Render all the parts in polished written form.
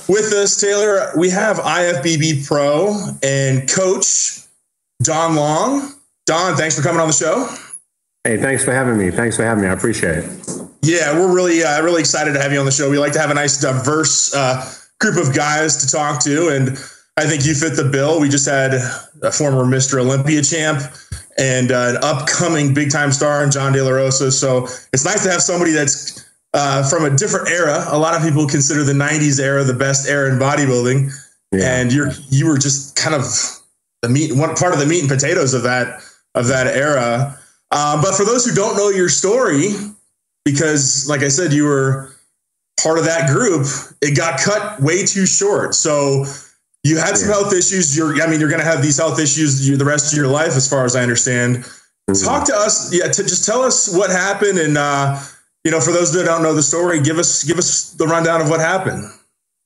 with us, Taylor, we have IFBB Pro and Coach Don Long. Don, thanks for coming on the show. Hey, thanks for having me. I appreciate it. Yeah, we're really excited to have you on the show. We like to have a nice, diverse group of guys to talk to, and I think you fit the bill. We just had a former Mr. Olympia champ and an upcoming big-time star in John De La Rosa. So it's nice to have somebody that's from a different era. A lot of people consider the 90s era the best era in bodybuilding. Yeah. And you were just kind of one part of the meat and potatoes of that era. But for those who don't know your story, because like I said, you were part of that group, it got cut way too short. So you had some health issues. You're going to have these health issues the rest of your life, as far as I understand. Mm-hmm. Talk to us. Just tell us what happened. And, for those that don't know the story, give us the rundown of what happened.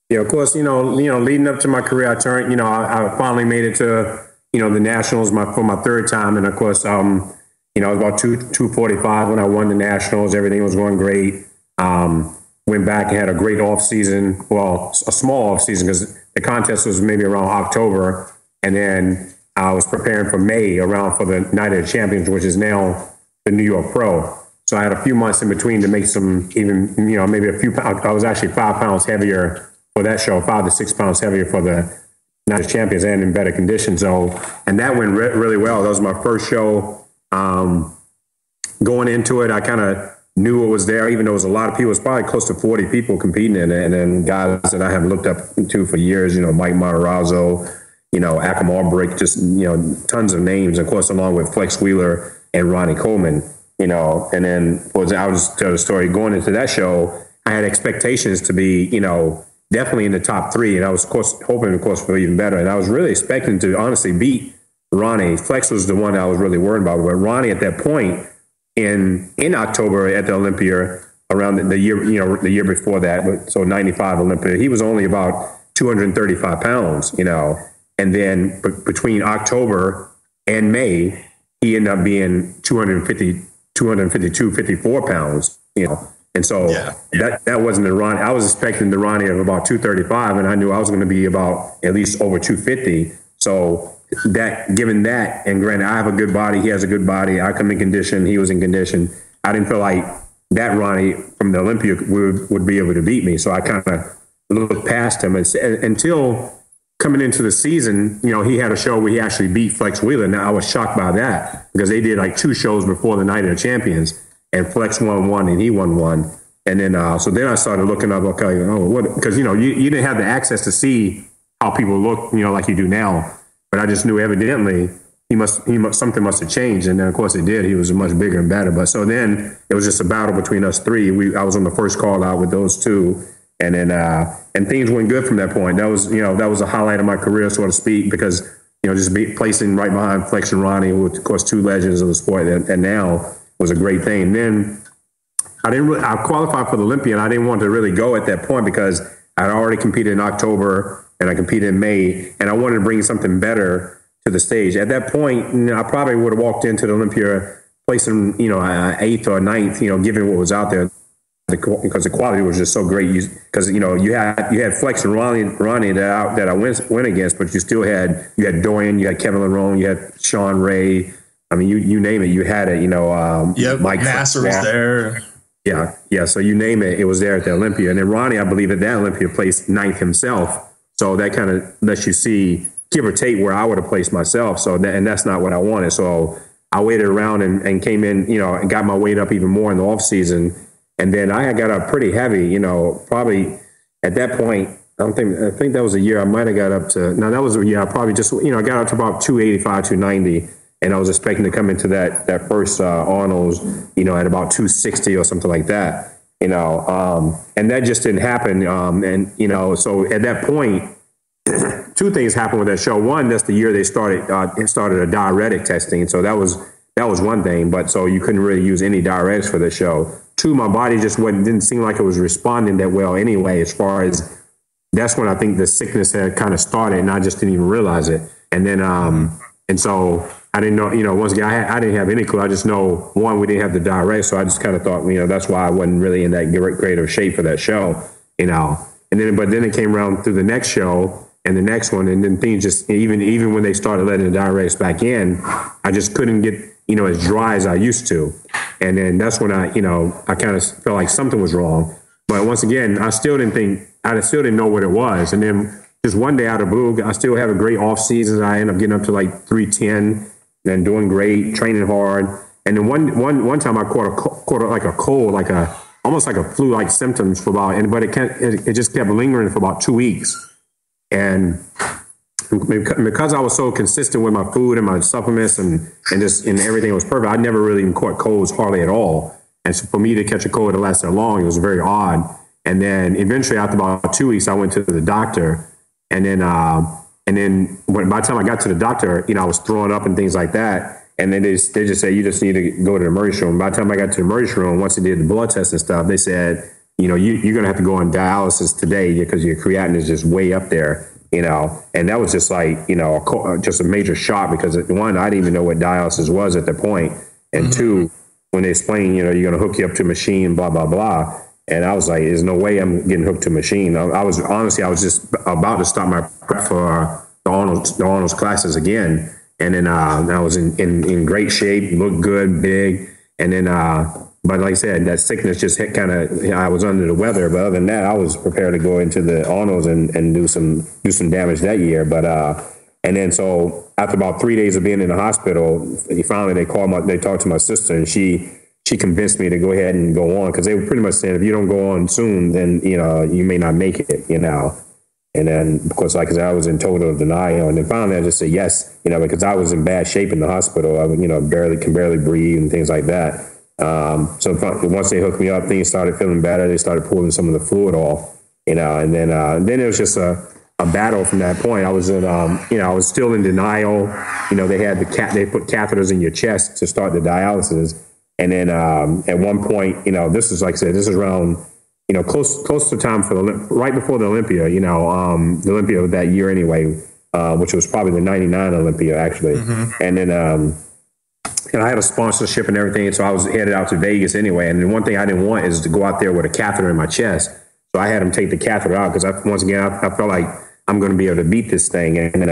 Yeah, of course, leading up to my career, I finally made it to, the nationals for my third time. And of course, it was about 245 when I won the nationals. Everything was going great. Went back and had a great off season. Well, a small off season because the contest was maybe around October. And then I was preparing for May around for the Night of the Champions, which is now the New York Pro. So I had a few months in between to make some maybe a few pounds. I was actually 5 pounds heavier for that show, 5 to 6 pounds heavier for the Night of the Champions and in better condition. And that went really well. That was my first show. Going into it, I kind of knew what was there, even though it was a lot of people. It was probably close to 40 people competing in it. And then guys that I have looked up to for years, Mike Matarazzo, Akam Albrick, just, tons of names, of course, along with Flex Wheeler and Ronnie Coleman, and then I'll just tell the story. Going into that show, I had expectations to be, definitely in the top 3. And I was, of course, hoping, for even better. And I was really expecting to honestly beat Ronnie. Flex was the one I was really worried about. But Ronnie at that point in October at the Olympia, around the year before that, so 95 Olympia, he was only about 235 pounds, and then between October and May, he ended up being 252, 54 pounds, And so that wasn't the Ronnie. I was expecting the Ronnie of about 235, and I knew I was going to be about at least over 250. So given that, and granted, I have a good body, he has a good body, I come in condition, he was in condition, I didn't feel like that Ronnie from the Olympia would be able to beat me. So I kind of looked past him until coming into the season, he had a show where he actually beat Flex Wheeler. Now I was shocked by that because they did like 2 shows before the Night of the Champions, and Flex won 1 and he won 1. And then, so then I started looking up, because, you didn't have the access to see how people look, like you do now. But I just knew evidently something must have changed. And then of course it did. He was much bigger and better. But so then it was just a battle between us 3. I was on the first call out with those 2. And then, and things went good from that point. That was a highlight of my career, so to speak, because, just placing right behind Flex and Ronnie, with of course 2 legends of the sport, and now was a great thing. And then I qualified for the Olympia, and I didn't want to really go at that point because I'd already competed in October and I competed in May, and I wanted to bring something better to the stage. At that point, I probably would have walked into the Olympia placing, 8th or 9th, given what was out there, because the quality was just so great. Because you had Flex and Ronnie that I went against, but you still had Dorian, you had Kevin Larone, you had Sean Ray. I mean, you name it, you had it. Mike Nasser was there. Yeah. So you name it, it was there at the Olympia. And then Ronnie, I believe at that Olympia placed 9th himself. So that kind of lets you see, give or take, where I would have placed myself. So and that's not what I wanted. So I waited around and came in, and got my weight up even more in the off season. And then I got up pretty heavy, probably at that point. I think that was a year I might have got up to. Now that was a year I probably just, I got up to about 285, 290. And I was expecting to come into that first Arnold's, at about 260 or something like that. And that just didn't happen. So at that point, 2 things happened with that show. One, that's the year they started a diuretic testing. So that was one thing. But so you couldn't really use any diuretics for the show. 2, my body just didn't seem like it was responding that well anyway, as far as that's when I think the sickness had kind of started, and I just didn't even realize it. And then, and so I didn't know, once again, I didn't have any clue. I just know, 1, we didn't have the diuretic. So I just kind of thought, that's why I wasn't really in that great of shape for that show, but then it came around through the next show and the next one. And then things just, even when they started letting the diuretics back in, I just couldn't get, as dry as I used to. And then that's when I kind of felt like something was wrong. But once again, I still didn't know what it was. And then just one day out of blue, I still have a great off season. I end up getting up to like 310 and doing great, training hard. And then one time I caught like a cold, almost like a flu-like symptoms for about, but it just kept lingering for about 2 weeks. And because I was so consistent with my food and my supplements and everything was perfect, I never really even caught colds hardly at all. And so for me to catch a cold that lasted that long, it was very odd. And then eventually after about 2 weeks, I went to the doctor. And then by the time I got to the doctor, I was throwing up and things like that. And then they just said, you just need to go to the emergency room. By the time I got to the emergency room, once they did the blood test and stuff, they said, you're going to have to go on dialysis today because your creatinine is just way up there, And that was just like, just a major shock because one, I didn't even know what dialysis was at that point. And two, when they explained, you're going to hook you up to a machine, blah, blah, blah. And I was like, there's no way I'm getting hooked to a machine. I was just about to start my prep for the Arnold's classes again. And then I was in great shape, looked good, big. And then, but like I said, that sickness just hit I was under the weather. But other than that, I was prepared to go into the Arnold's and do some damage that year. But, and then so after about 3 days of being in the hospital, finally they talked to my sister and she convinced me to go ahead and go on because they were pretty much saying, if you don't go on soon, then, you may not make it, And then, of course, like I said, I was in total denial. And then finally I just said yes, because I was in bad shape in the hospital. I would, can barely breathe and things like that. So once they hooked me up, things started feeling better. They started pulling some of the fluid off, and then it was just a battle from that point. I was I was still in denial. They put catheters in your chest to start the dialysis. And then at one point, this is like I said, this is around, close to time for right before the Olympia, the Olympia of that year anyway, which was probably the 99 Olympia actually. And then, and I had a sponsorship and everything. So I was headed out to Vegas anyway. And the one thing I didn't want is to go out there with a catheter in my chest. So I had them take the catheter out because once again, I felt like I'm going to be able to beat this thing. And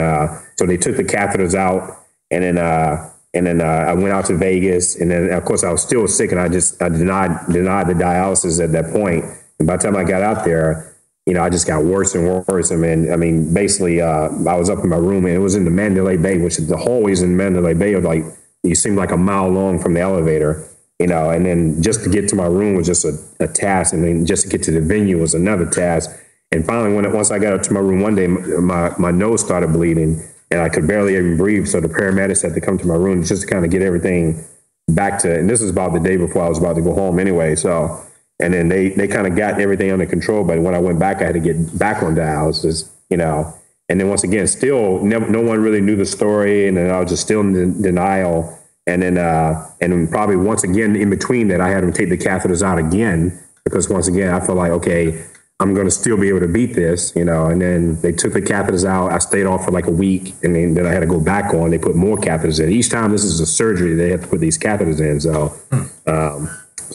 so they took the catheters out and then I went out to Vegas, and then of course I was still sick, and I denied the dialysis at that point. And by the time I got out there, I just got worse and worse. I mean, basically, I was up in my room, and it was in the Mandalay Bay, which is the hallways in Mandalay Bay are like you seemed like a mile long from the elevator, And then just to get to my room was just a task, and then just to get to the venue was another task. And finally, once I got up to my room one day, my nose started bleeding. And I could barely even breathe. So the paramedics had to come to my room just to kind of get everything back to, and this was about the day before I was about to go home anyway. So, and then they kind of got everything under control. But when I went back, I had to get back on dialysis, And then once again, still no one really knew the story. And then I was just still in denial. And then probably once again, in between that, I had them take the catheters out again, because once again, I felt like, okay, I'm going to still be able to beat this, And then they took the catheters out. I stayed off for like a week, and then I had to go back on. They put more catheters in. Each time this is a surgery, they have to put these catheters in. So,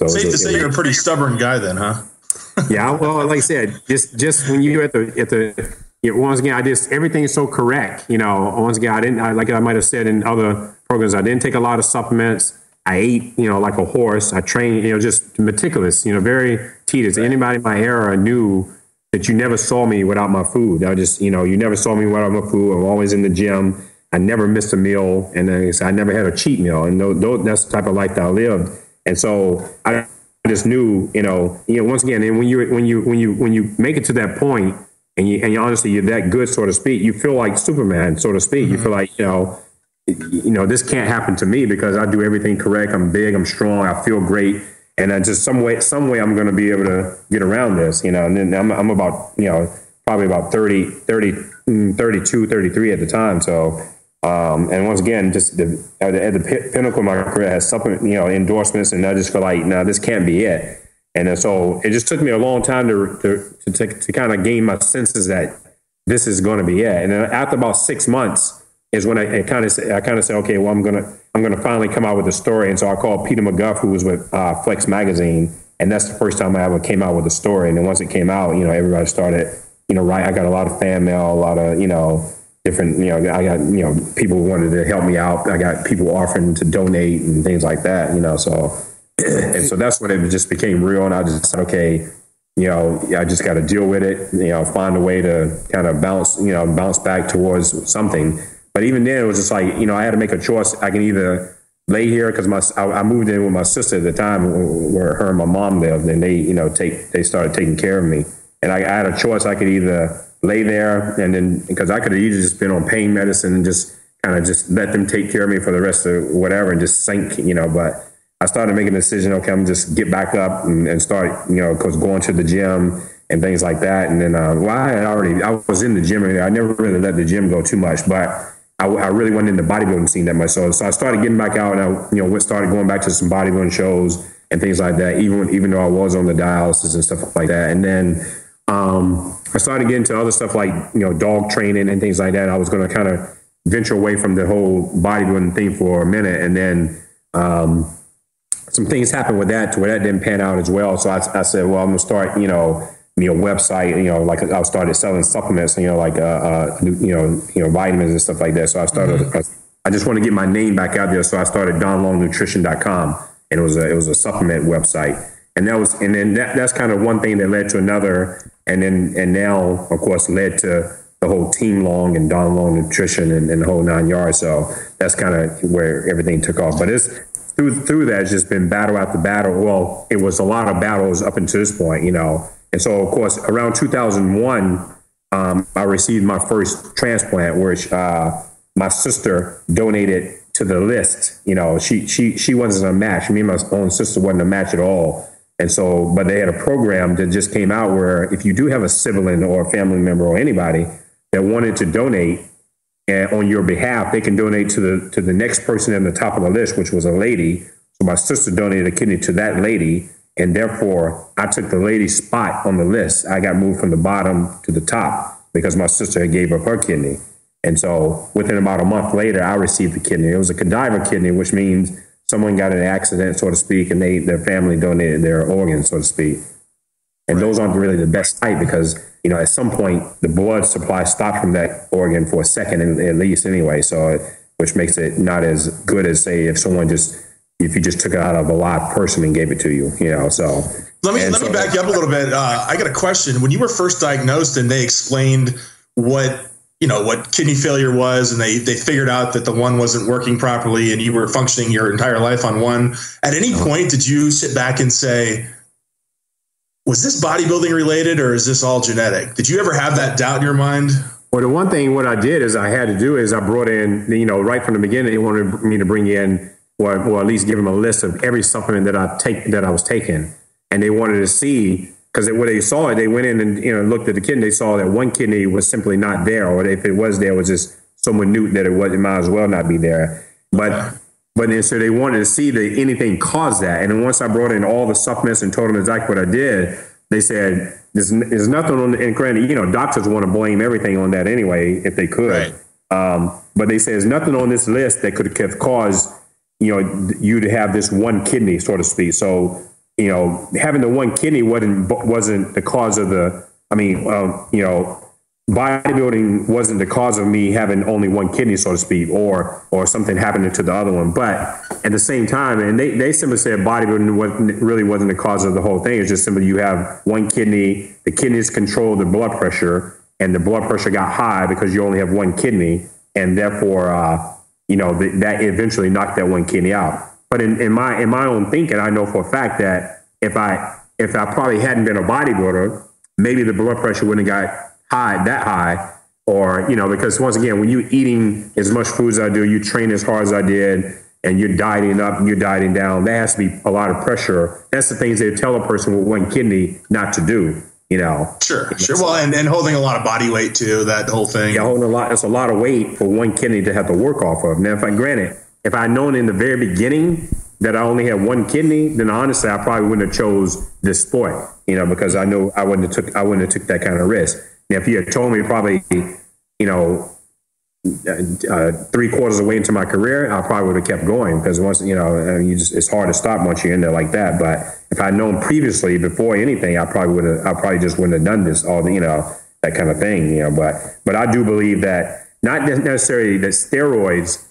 safe to say you're a pretty stubborn guy, then, huh? Yeah. Well, like I said, just when you're at the once again, everything is so correct. Once again, like I might have said in other programs, I didn't take a lot of supplements. I ate, like a horse. I trained, just meticulous, very tedious. Anybody in my era knew that you never saw me without my food. I just, you never saw me without my food. I'm always in the gym. I never missed a meal. And I never had a cheat meal. And that's the type of life that I lived. And so I just knew, once again, and when you make it to that point and you honestly, you're that good, so to speak, you feel like Superman, so to speak. You feel like, this can't happen to me because I do everything correct. I'm big, I'm strong, I feel great. And I just some way I'm going to be able to get around this, And then I'm about, probably about 32, 33 at the time. So, and once again, just at the pinnacle of my career, I had supplement, endorsements, and I just feel like, no, this can't be it. And so it just took me a long time to kind of gain my senses that this is going to be it. And then after about 6 months, is when I kind of said, okay, well, I'm gonna finally come out with a story. And so I called Peter McGuff, who was with Flex Magazine, And that's the first time I ever came out with a story. And then once it came out, you know, everybody started, you know, right. I got a lot of fan mail, a lot of, you know, different, you know, I got, you know, people who wanted to help me out. I got people offering to donate and things like that, you know, so, and so that's when it just became real. And I just said, okay, you know, I just got to deal with it, you know, find a way to kind of bounce back towards something. But even then it was just like, you know, I had to make a choice. I can either lay here because I moved in with my sister at the time where her and my mom lived, and they, you know, they started taking care of me. And I had a choice. I could either lay there and then, because I could have easily just been on pain medicine and just kind of just let them take care of me for the rest of whatever and just sink, you know, but I started making a decision, okay, I'm just get back up and start, you know, because going to the gym and things like that. And then, I was in the gym. I never really let the gym go too much, but I really wasn't in the bodybuilding scene that much. So I started getting back out, and I, you know, started going back to some bodybuilding shows and things like that, even though I was on the dialysis and stuff like that. And then I started getting to other stuff like, you know, dog training and things like that. I was going to kind of venture away from the whole bodybuilding thing for a minute. And then some things happened with that to where that didn't pan out as well. So I said, well, I'm going to start, you know, website, you know, like I started selling supplements, you know, like, you know, vitamins and stuff like that. So I started, I just want to get my name back out there. So I started DonLongNutrition.com, and it was a supplement website. And that's kind of one thing that led to another. And now, of course, led to the whole Team Long and Don Long Nutrition and the whole 9 yards. So that's kind of where everything took off. But it's through that, it's just been battle after battle. Well, it was a lot of battles up until this point, you know. And so, of course, around 2001, I received my first transplant, which my sister donated to the list. You know, she wasn't a match. Me and my own sister wasn't a match at all. And so, but they had a program that just came out where if you do have a sibling or a family member or anybody that wanted to donate on your behalf, they can donate to the next person in the top of the list, which was a lady. So my sister donated a kidney to that lady, and therefore I took the lady's spot on the list. I got moved from the bottom to the top because my sister had gave up her kidney. And so within about a month later, I received the kidney. It was a cadaver kidney, which means someone got in an accident, so to speak, and their family donated their organs, so to speak. And those aren't really the best type because, you know, at some point the blood supply stopped from that organ for a second at least anyway. So, which makes it not as good as, say, if you just took it out of a live person and gave it to you, you know, so. Let me back you up a little bit. I got a question. When you were first diagnosed and they explained what kidney failure was, and they figured out that the one wasn't working properly and you were functioning your entire life on one, at any point did you sit back and say, was this bodybuilding related or is this all genetic? Did you ever have that doubt in your mind? Well, the one thing what I did is I brought in, you know, right from the beginning, they wanted me to bring in, or at least give them a list of every supplement that I was taking. And they wanted to see, because when they saw it, they went in and, you know, looked at the kidney. They saw that one kidney was simply not there, or if it was there, it was just so minute that it might as well not be there. But then so they wanted to see that anything caused that. And then once I brought in all the supplements and told them exactly what I did, they said there's nothing on the, and granted, you know, doctors want to blame everything on that anyway if they could. Right. But they said there's nothing on this list that could have caused, you know, you to have this one kidney, so to speak. So, you know, having the one kidney wasn't the cause of you know, bodybuilding wasn't the cause of me having only one kidney, so to speak, or something happening to the other one. But at the same time, and they simply said bodybuilding really wasn't the cause of the whole thing. It's just simply you have one kidney, the kidneys control the blood pressure, and the blood pressure got high because you only have one kidney, and therefore, you know, that eventually knocked that one kidney out. But in my own thinking, I know for a fact that if I probably hadn't been a bodybuilder, maybe the blood pressure wouldn't have got that high, or, you know, because once again, when you're eating as much food as I do, you train as hard as I did, and you're dieting up and you're dieting down, there has to be a lot of pressure. That's the things they tell a person with one kidney not to do, you know. Sure. Well, and holding a lot of body weight too, that whole thing. Yeah, holding a lot. It's a lot of weight for one kidney to have to work off of. Now, if I'd known in the very beginning that I only had one kidney, then honestly, I probably wouldn't have chose this sport, you know, because I know I wouldn't have took that kind of risk. Now, if you had told me probably, you know, 3/4 of the way into my career, I probably would have kept going, because once, it's hard to stop once you're in there like that. But if I'd known previously before anything, I probably just wouldn't have done this, that kind of thing, but I do believe that not necessarily that steroids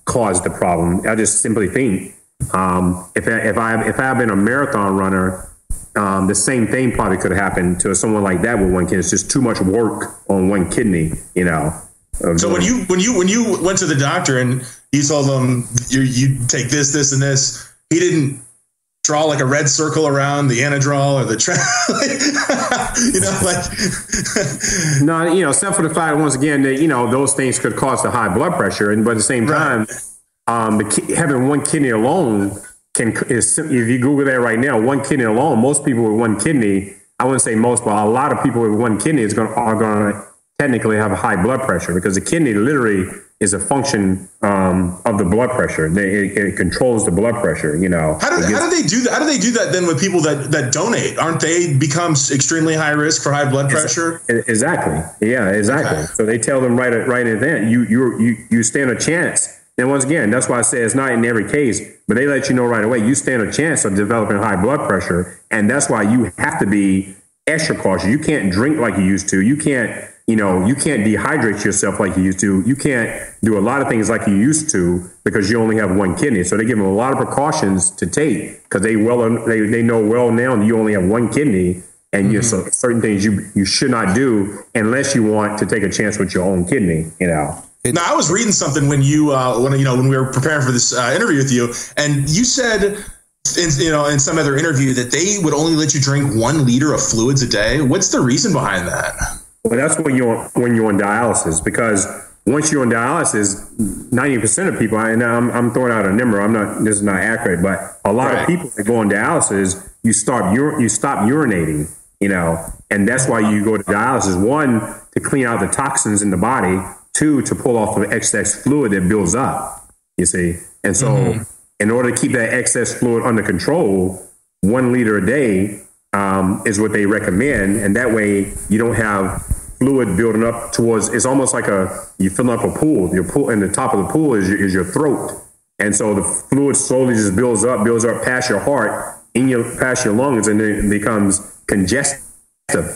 caused the problem. I just simply think, if I had been a marathon runner, the same thing probably could have happened to someone like that with one kidney. It's just too much work on one kidney, So when you went to the doctor and you told him you take this, and this, he didn't draw like a red circle around the Anadrol or the No, except for the fact, once again, that, those things could cause the high blood pressure. But at the same time, having one kidney alone if you Google that right now, one kidney alone, most people with one kidney, I wouldn't say most, but a lot of people with one kidney are going to technically have a high blood pressure, because the kidney literally is a function of the blood pressure. It controls the blood pressure. How do they do that? How do they do that then with people that donate? Aren't they become extremely high risk for high blood pressure? Exactly. Yeah, exactly. Okay. So they tell them right in then you stand a chance. And once again, that's why I say it's not in every case, but they let you know right away, you stand a chance of developing high blood pressure. And that's why you have to be extra cautious. You can't drink like you used to. You can't dehydrate yourself like you used to. You can't do a lot of things like you used to, because you only have one kidney. So they give them a lot of precautions to take, because they know well now that you only have one kidney, and so certain things you should not do unless you want to take a chance with your own kidney, Now, I was reading something when when we were preparing for this interview with you, and you said in some other interview that they would only let you drink 1 liter of fluids a day. What's the reason behind that? Well, that's when you're on dialysis, because once you're on dialysis, 90% of people, and I'm throwing out a number, this is not accurate, but a lot of people that go on dialysis, you stop urinating, and that's why you go to dialysis. 1, to clean out the toxins in the body. 2, to pull off the excess fluid that builds up, you see. And so in order to keep that excess fluid under control, 1 liter a day is what they recommend. And that way you don't have fluid building up towards, it's almost like you fill up a pool. Your pool, and the top of the pool is your throat. And so the fluid slowly just builds up past your heart, past your lungs, and then it becomes congested,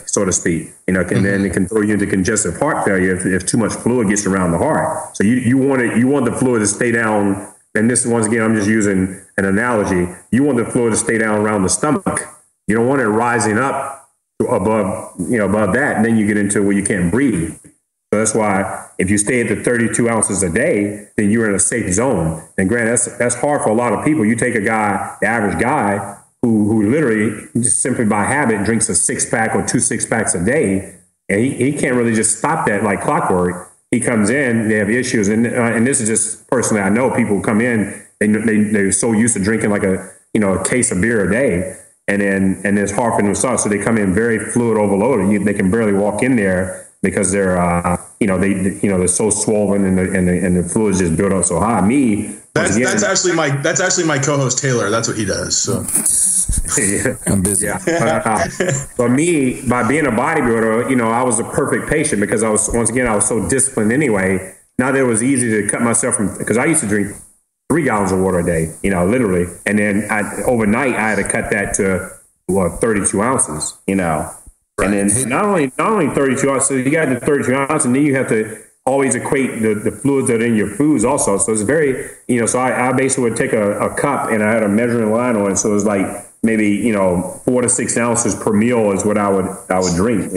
so to speak, and then it can throw you into congestive heart failure if too much fluid gets around the heart. So you want the fluid to stay down. And this, once again, I'm just using an analogy. You want the fluid to stay down around the stomach. You don't want it rising up above that. And then you get into where you can't breathe. So that's why if you stay at the 32 ounces a day, then you're in a safe zone. And granted, that's hard for a lot of people. You take the average guy, who literally just simply by habit drinks a 6-pack or 2 6-packs a day, and he can't really just stop that like clockwork. He comes in, they have issues, and this is just personally, I know people come in, they're so used to drinking like a case of beer a day, and it's hard for them to stop. So they come in very fluid overloaded. They can barely walk in there because they're they're so swollen, and the fluids just build up so high. That's actually my co-host Taylor. That's what he does. So I'm busy. Yeah. For me, by being a bodybuilder, I was a perfect patient, because I was so disciplined anyway. Now that it was easy to cut myself from, because I used to drink 3 gallons of water a day, literally, and then overnight I had to cut that to 32 ounces, and then not only 32 ounces, so you got the 32 ounces, and then you have to always equate the fluids that are in your foods also. So it's very, so I basically would take a cup, and I had a measuring line on it. So it was like maybe, 4 to 6 ounces per meal is what I would drink,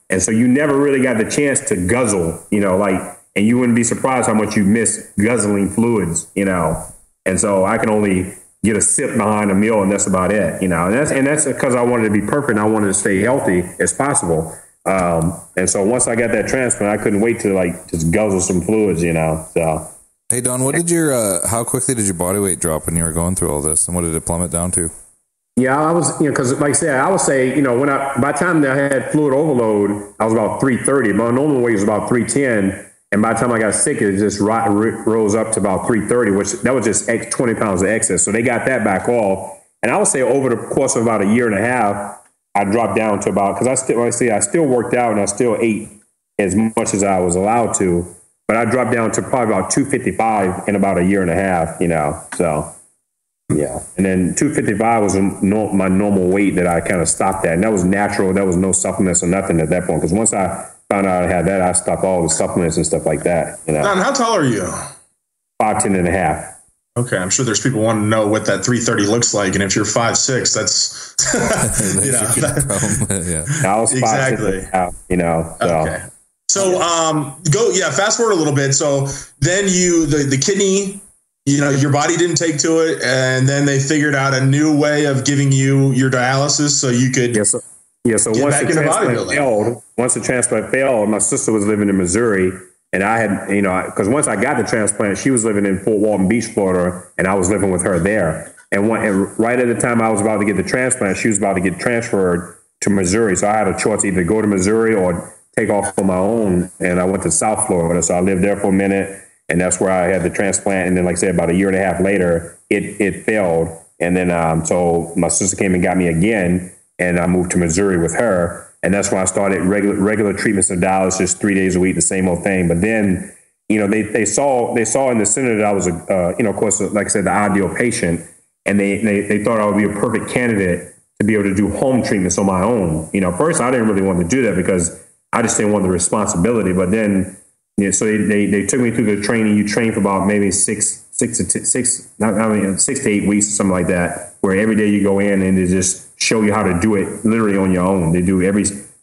And so you never really got the chance to guzzle, and you wouldn't be surprised how much you miss guzzling fluids, And so I can only get a sip behind a meal, and that's about it, and that's because I wanted to be perfect. And I wanted to stay healthy as possible. And so once I got that transplant, I couldn't wait to just guzzle some fluids, So, hey Don, how quickly did your body weight drop when you were going through all this, and what did it plummet down to? Yeah, I was, because like I said, I would say, by the time that I had fluid overload, I was about 330. My normal weight was about 310. And by the time I got sick, it just rose up to about 330, which that was just 20 pounds of excess. So they got that back off. And I would say over the course of about a year and a half, I dropped down to about, because I still worked out, and I still ate as much as I was allowed to. but I dropped down to probably about 255 in about a year and a half, so yeah. And then 255 was my normal weight that I kind of stopped at. And that was natural. There was no supplements or nothing at that point. Because once I found out I had that, I stopped all the supplements and stuff like that. Don, how tall are you? 5'10" and a half. Okay, I'm sure there's people wanting to know what that 330 looks like, and if you're 5'6", that's I was exactly. So. Okay. So fast forward a little bit. So then the kidney, your body didn't take to it, and then they figured out a new way of giving you your dialysis so you could So once the transplant failed, my sister was living in Missouri. And I had, because once I got the transplant, she was living in Fort Walton Beach, Florida, and I was living with her there. And right at the time I was about to get the transplant, she was about to get transferred to Missouri. So I had a choice either go to Missouri or take off on my own. And I went to South Florida. So I lived there for a minute, and that's where I had the transplant. And then, like I said, about a year and a half later, it failed. And then so my sister came and got me again, and I moved to Missouri with her. And that's when I started regular treatments of dialysis 3 days a week, the same old thing. But then, they saw in the center that I was, of course, like I said, the ideal patient. And they thought I would be a perfect candidate to be able to do home treatments on my own. First, I didn't really want to do that because I just didn't want the responsibility. But then, so they took me through the training. You train for about maybe 6 to 8 weeks or something like that, where every day you go in and they just show you how to do it literally on your own. They do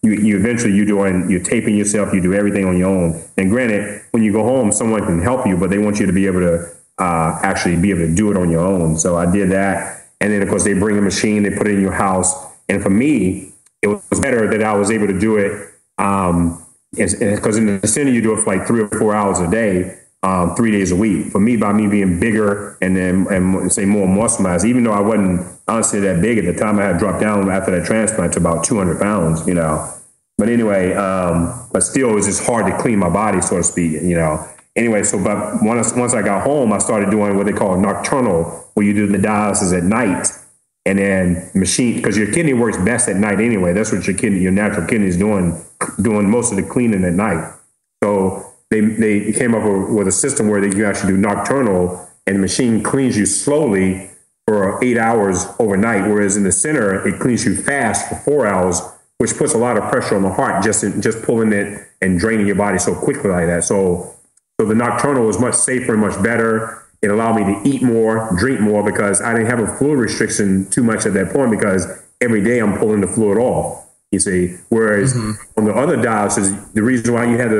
you're taping yourself, you do everything on your own. And granted, when you go home, someone can help you, but they want you to be able to actually be able to do it on your own. So I did that. And then, of course, they bring a machine, they put it in your house. And for me, it was better that I was able to do it because in the center, you do it for like 3 or 4 hours a day. 3 days a week. For me, by me being bigger and say more muscle mass, even though I wasn't honestly that big at the time, I had dropped down after that transplant to about 200 pounds, But anyway, but still, it was just hard to clean my body, so to speak, Anyway, but once I got home, I started doing what they call nocturnal, where you do the dialysis at night, and then machine, because your kidney works best at night anyway. That's what your natural kidney is doing most of the cleaning at night. So they came up with a system where they can actually do nocturnal, and the machine cleans you slowly for 8 hours overnight, whereas in the center, it cleans you fast for 4 hours, which puts a lot of pressure on the heart just pulling it and draining your body so quickly like that. So the nocturnal was much safer and much better. It allowed me to eat more, drink more, because I didn't have a fluid restriction too much at that point, because every day I'm pulling the fluid off. You see, whereas on the other dialysis, the reason why you had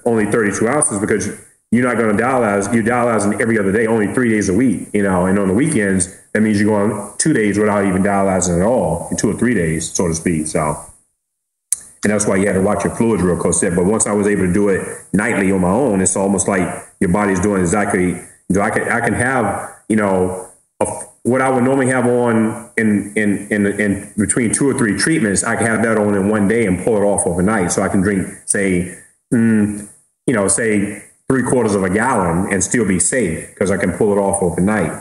only 32 ounces because you're not going to dialyze. You're dialyzing every other day, only 3 days a week, and on the weekends, that means you're going 2 days without even dialyzing at all, 2 or 3 days, so to speak. So, and that's why you had to watch your fluids real close. But once I was able to do it nightly on my own, it's almost like your body's doing exactly. I can have, what I would normally have on in between 2 or 3 treatments, I can have that on in one day and pull it off overnight. So I can drink, say 3/4 of a gallon and still be safe because I can pull it off overnight.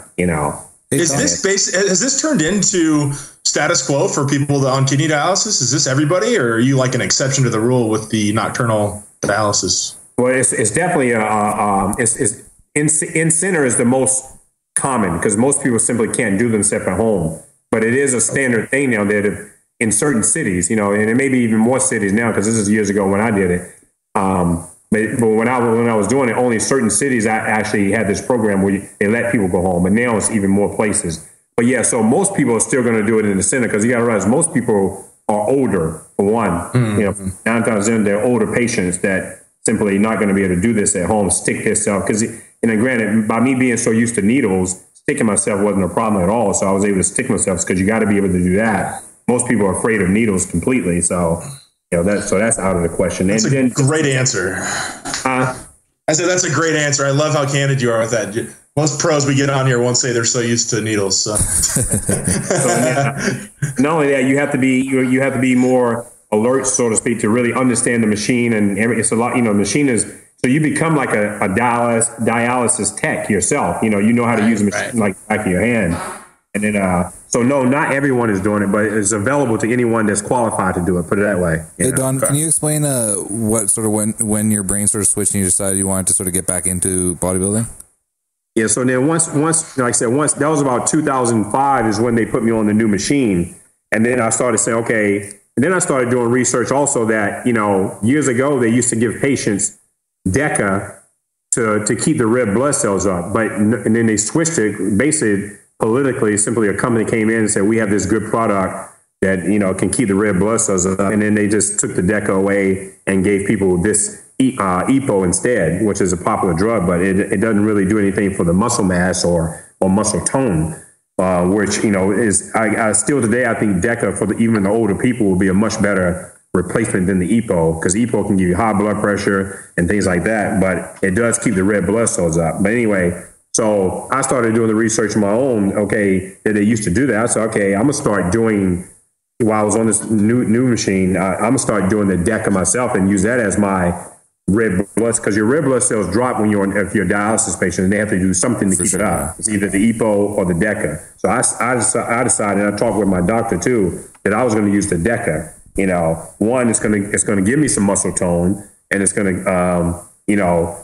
Has this turned into status quo for people on kidney dialysis? Is this everybody, or are you like an exception to the rule with the nocturnal dialysis? Well, it's definitely in center is the most common because most people simply can't do themselves at home. But it is a standard thing now that in certain cities, and it may be even more cities now because this is years ago when I did it. But when I was doing it, only certain cities I actually had this program where they let people go home, and now it's even more places. But yeah, so most people are still going to do it in the center because you got to realize most people are older for one. Mm-hmm. 9 times 10 they're older patients that simply not going to be able to do this at home, stick themselves because. And then granted, by me being so used to needles, sticking myself wasn't a problem at all. So I was able to stick myself because you got to be able to do that. Most people are afraid of needles completely. So, that's out of the question. That's a great answer. I said, that's a great answer. I love how candid you are with that. Most pros we get on here won't say they're so used to needles. So. Not only that, you have to be more alert, so to speak, to really understand the machine. And it's a lot, the machine is, so you become like a dialysis tech yourself. You know how to use a machine like the back of your hand. And then, so no, not everyone is doing it, but it's available to anyone that's qualified to do it. Put it that way. Hey, Don, can you explain what sort of when your brain sort of switched and you decided you wanted to sort of get back into bodybuilding? Yeah. So then once, like I said, once that was about 2005 is when they put me on the new machine. And then I started saying, okay. And then I started doing research also that, years ago, they used to give patients DECA to keep the red blood cells up. And then they switched it basically politically. Simply a company came in and said, we have this good product that, can keep the red blood cells up. And then they just took the DECA away and gave people this EPO instead, which is a popular drug, but it doesn't really do anything for the muscle mass or muscle tone. Which, is, I still today, I think DECA for even the older people will be a much better replacement than the EPO, because EPO can give you high blood pressure and things like that, but it does keep the red blood cells up. But anyway, so I started doing the research on my own, that they used to do that. I said, okay, I'm going to start doing, while I was on this new machine, I'm going to start doing the DECA myself and use that as my red blood, because your red blood cells drop when if you're a dialysis patient, and they have to do something to keep it up. It's either the EPO or the DECA. So I decided, and I talked with my doctor too, that I was going to use the DECA. One, it's going to give me some muscle tone, and it's going to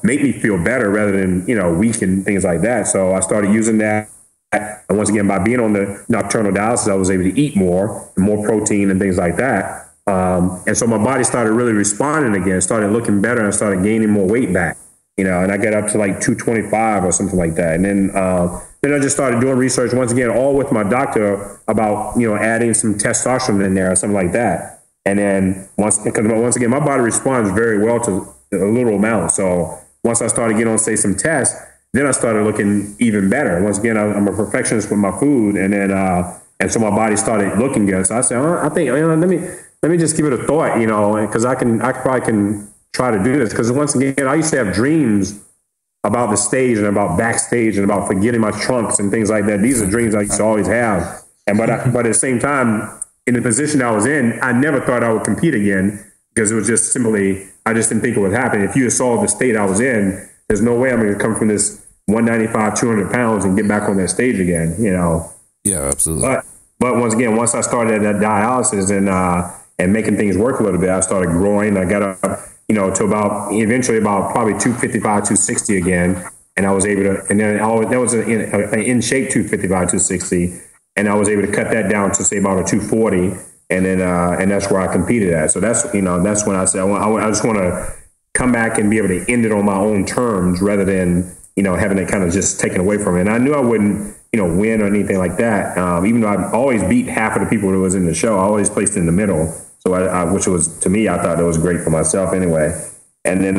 make me feel better rather than weak and things like that. So I started using that. And once again, by being on the nocturnal dialysis, I was able to eat more protein and things like that. And so my body started really responding again, started looking better, and started gaining more weight back, and I got up to like 225 or something like that. And then I just started doing research once again, all with my doctor about, adding some testosterone in there or something like that. And then once again, my body responds very well to a little amount. So once I started getting on, say, some tests, then I started looking even better. Once again, I'm a perfectionist with my food. And then, and so my body started looking good. So I said, I think, let me just give it a thought, because I probably can try to do this. Because once again, I used to have dreams about the stage and about backstage and about forgetting my trunks and things like that. These are dreams I used to always have. But at the same time, in the position I was in, I never thought I would compete again, because it was just simply, I just didn't think it would happen. If you saw the state I was in, there's no way I'm going to come from this 195, 200 pounds and get back on that stage again, Yeah, absolutely. But once again, once I started at dialysis and making things work a little bit, I started growing. I got up, to eventually about probably 255, 260 again. And I was able to, and then that was an in shape 255, 260. And I was able to cut that down to say about a 240. And then, and that's where I competed at. So that's when I said, I just want to come back and be able to end it on my own terms rather than, having it kind of just taken away from me. And I knew I wouldn't, win or anything like that. Even though I always beat half of the people that was in the show, I always placed in the middle. So which was, to me, I thought that was great for myself anyway. And then,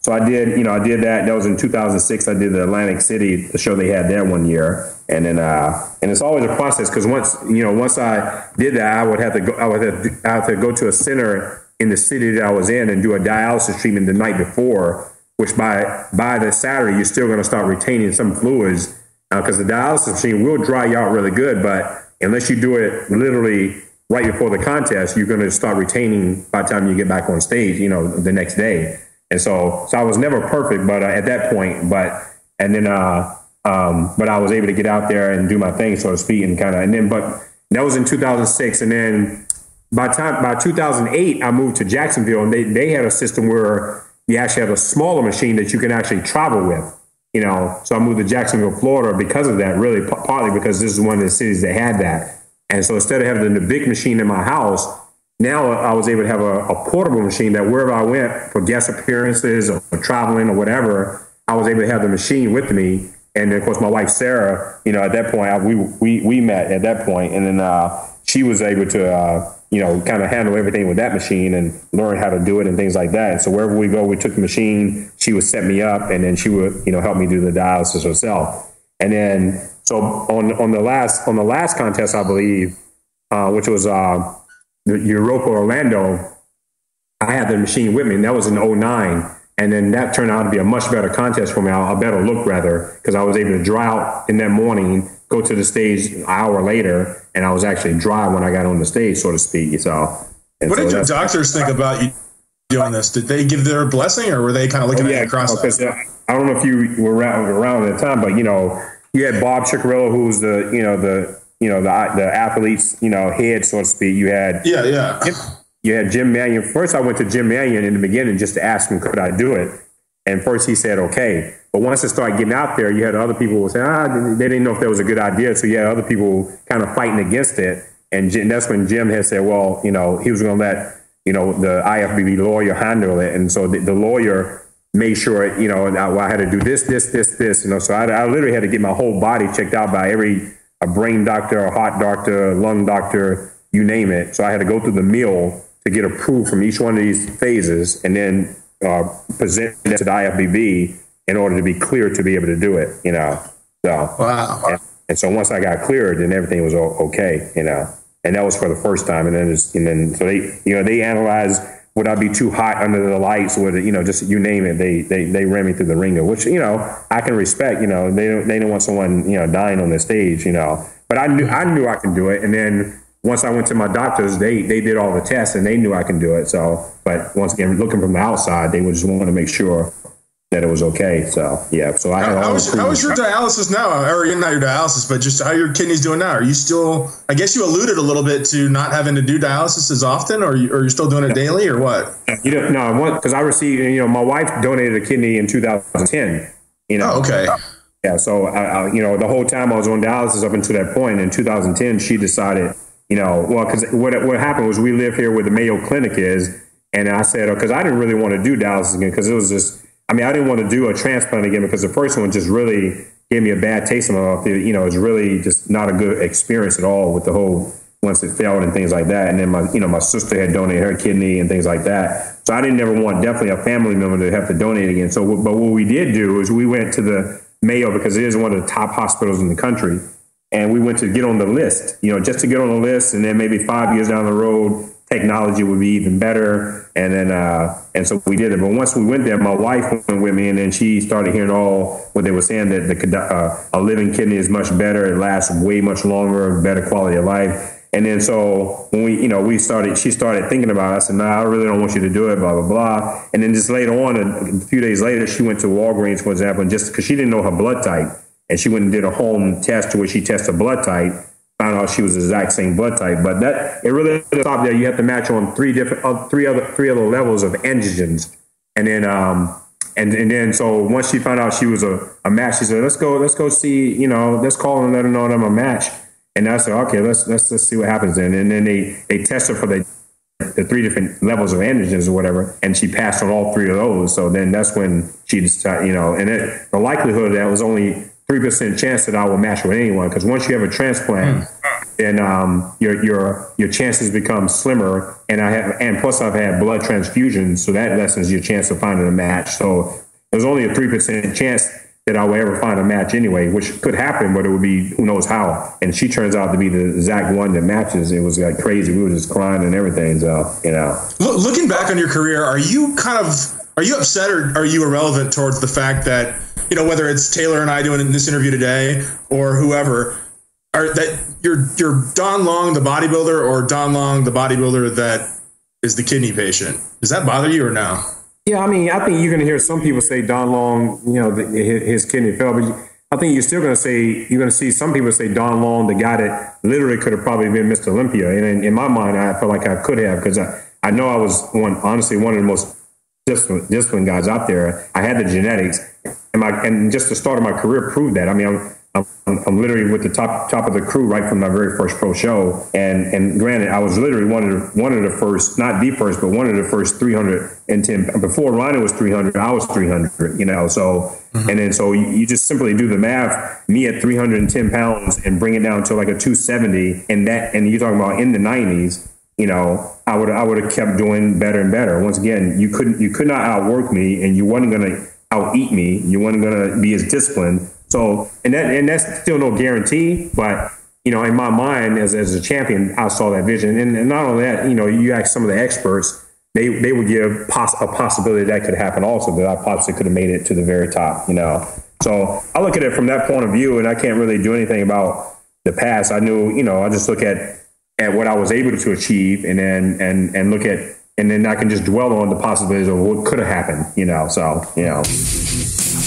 so I did that. That was in 2006. I did the Atlantic City, the show they had there one year. And then, and it's always a process, because once I did that, I would have to go to a center in the city that I was in and do a dialysis treatment the night before, which by the Saturday, you're still going to start retaining some fluids, because the dialysis machine will dry you out really good. But unless you do it literally right before the contest, you're going to start retaining by the time you get back on stage, the next day. And so I was never perfect, but at that point, but I was able to get out there and do my thing, so to speak, but that was in 2006. And then by 2008, I moved to Jacksonville, and they had a system where you actually have a smaller machine that you can actually travel with, So I moved to Jacksonville, Florida because of that, really, partly because this is one of the cities that had that. And so instead of having the big machine in my house, now I was able to have a portable machine that wherever I went for guest appearances or traveling or whatever, I was able to have the machine with me. And then, of course, my wife, Sarah, at that point, we met at that point. And then she was able to, kind of handle everything with that machine and learn how to do it and things like that. And so wherever we go, we took the machine, she would set me up, and then she would, help me do the dialysis herself. And then, so on the last contest, I believe, which was the Europa Orlando, I had the machine with me, and that was in 2009. And then that turned out to be a much better contest for me, a better look rather, because I was able to dry out in that morning, go to the stage an hour later, and I was actually dry when I got on the stage, so to speak. What did your doctors think about you doing this? Did they give their blessing, or were they kind of looking at you across? I don't know if you were around at the time, but You had Bob Ciccarello, who's the athlete's, head, so to speak. You had Jim Manion. First, I went to Jim Manion in the beginning just to ask him, could I do it? And first he said, okay. But once it started getting out there, you had other people who said, they didn't know if that was a good idea. So you had other people kind of fighting against it. And that's when Jim had said, well, he was going to let, the IFBB lawyer handle it. And so the lawyer made sure, I had to do this. So I literally had to get my whole body checked out by a brain doctor, a heart doctor, a lung doctor, you name it. So I had to go through the mill to get approved from each one of these phases and then present it to the IFBB in order to be cleared to be able to do it, So, wow. And so once I got cleared, then everything was okay, and that was for the first time. And then so they analyzed, would I be too hot under the lights? Would it, just you name it, they ran me through the ringer, which, I can respect, they don't want someone, dying on the stage, but I knew I could do it. And then once I went to my doctors, they did all the tests and they knew I can do it. So, but once again, looking from the outside, they would just want to make sure that it was okay. So, yeah. So I had how is your dialysis now? Or not your dialysis, but just how your kidneys doing now? Are you still, I guess you alluded a little bit to not having to do dialysis as often, or you're still doing it daily or what? No, because I received, my wife donated a kidney in 2010, Oh, okay. Yeah. So, the whole time I was on dialysis up until that point in 2010, she decided, because what happened was we live here where the Mayo Clinic is. And I said, because I didn't really want to do dialysis again, because it was just, I didn't want to do a transplant again because the first one just really gave me a bad taste in my mouth. It was really just not a good experience at all with the whole, once it failed and things like that. And then my sister had donated her kidney and things like that. So I didn't ever want definitely a family member to have to donate again. So, but what we did do is we went to the Mayo because it is one of the top hospitals in the country. And we went to get on the list, just to get on the list. And then maybe 5 years down the road, technology would be even better. And then, and so we did it. But once we went there, my wife went with me, and then she started hearing all what they were saying, that a living kidney is much better. It lasts way much longer, better quality of life. And then so when she started thinking about it. I said, no, I really don't want you to do it, blah, blah, blah. And then just later on, a few days later, she went to Walgreens, for example, and just because she didn't know her blood type, and she went and did a home test to where she tested blood type, found out she was the exact same blood type. But that, it really doesn't stop there. You have to match on three other levels of antigens. And then, and then, so once she found out she was a match, she said, let's go see, let's call and let her know that I'm a match. And I said, okay, let's see what happens then. And then they test her for the three different levels of antigens or whatever, and she passed on all three of those. So then that's when she decided, and the likelihood of that was only 3% chance that I will match with anyone, because once you have a transplant, then your chances become slimmer. And plus I've had blood transfusions, so that lessens your chance of finding a match. So there's only a 3% chance that I will ever find a match anyway, which could happen, but it would be who knows how. And she turns out to be the exact one that matches. It was like crazy. We were just crying and everything. So, Looking back on your career, are you upset or are you irrelevant towards the fact that, whether it's Taylor and I doing this interview today or whoever, that you're Don Long, the bodybuilder, or Don Long, the bodybuilder that is the kidney patient? Does that bother you or no? Yeah, I think you're going to hear some people say Don Long, his kidney fell, but I think you're still going to see some people say Don Long, the guy that literally could have probably been Mr. Olympia. And in my mind, I felt like I could have, because I know I was one of the most disciplined guys out there. I had the genetics, and just the start of my career proved that. I'm literally with the top of the crew right from my very first pro show. And granted, I was literally one of the first, not the first, but one of the first 310. Before Ronnie was 300, I was 300. So and then so you just simply do the math. Me at 310 pounds and bring it down to like a 270, and you're talking about in the 90s. I would have kept doing better and better. Once again, you could not outwork me, and you wasn't going to out-eat me. You weren't going to be as disciplined. So, and that's still no guarantee, but, in my mind as a champion, I saw that vision. And not only that, you ask some of the experts, they would give a possibility that could happen also, that I possibly could have made it to the very top, So I look at it from that point of view, and I can't really do anything about the past. I knew, I just look at what I was able to achieve, and then look at, and then I can just dwell on the possibilities of what could have happened, So.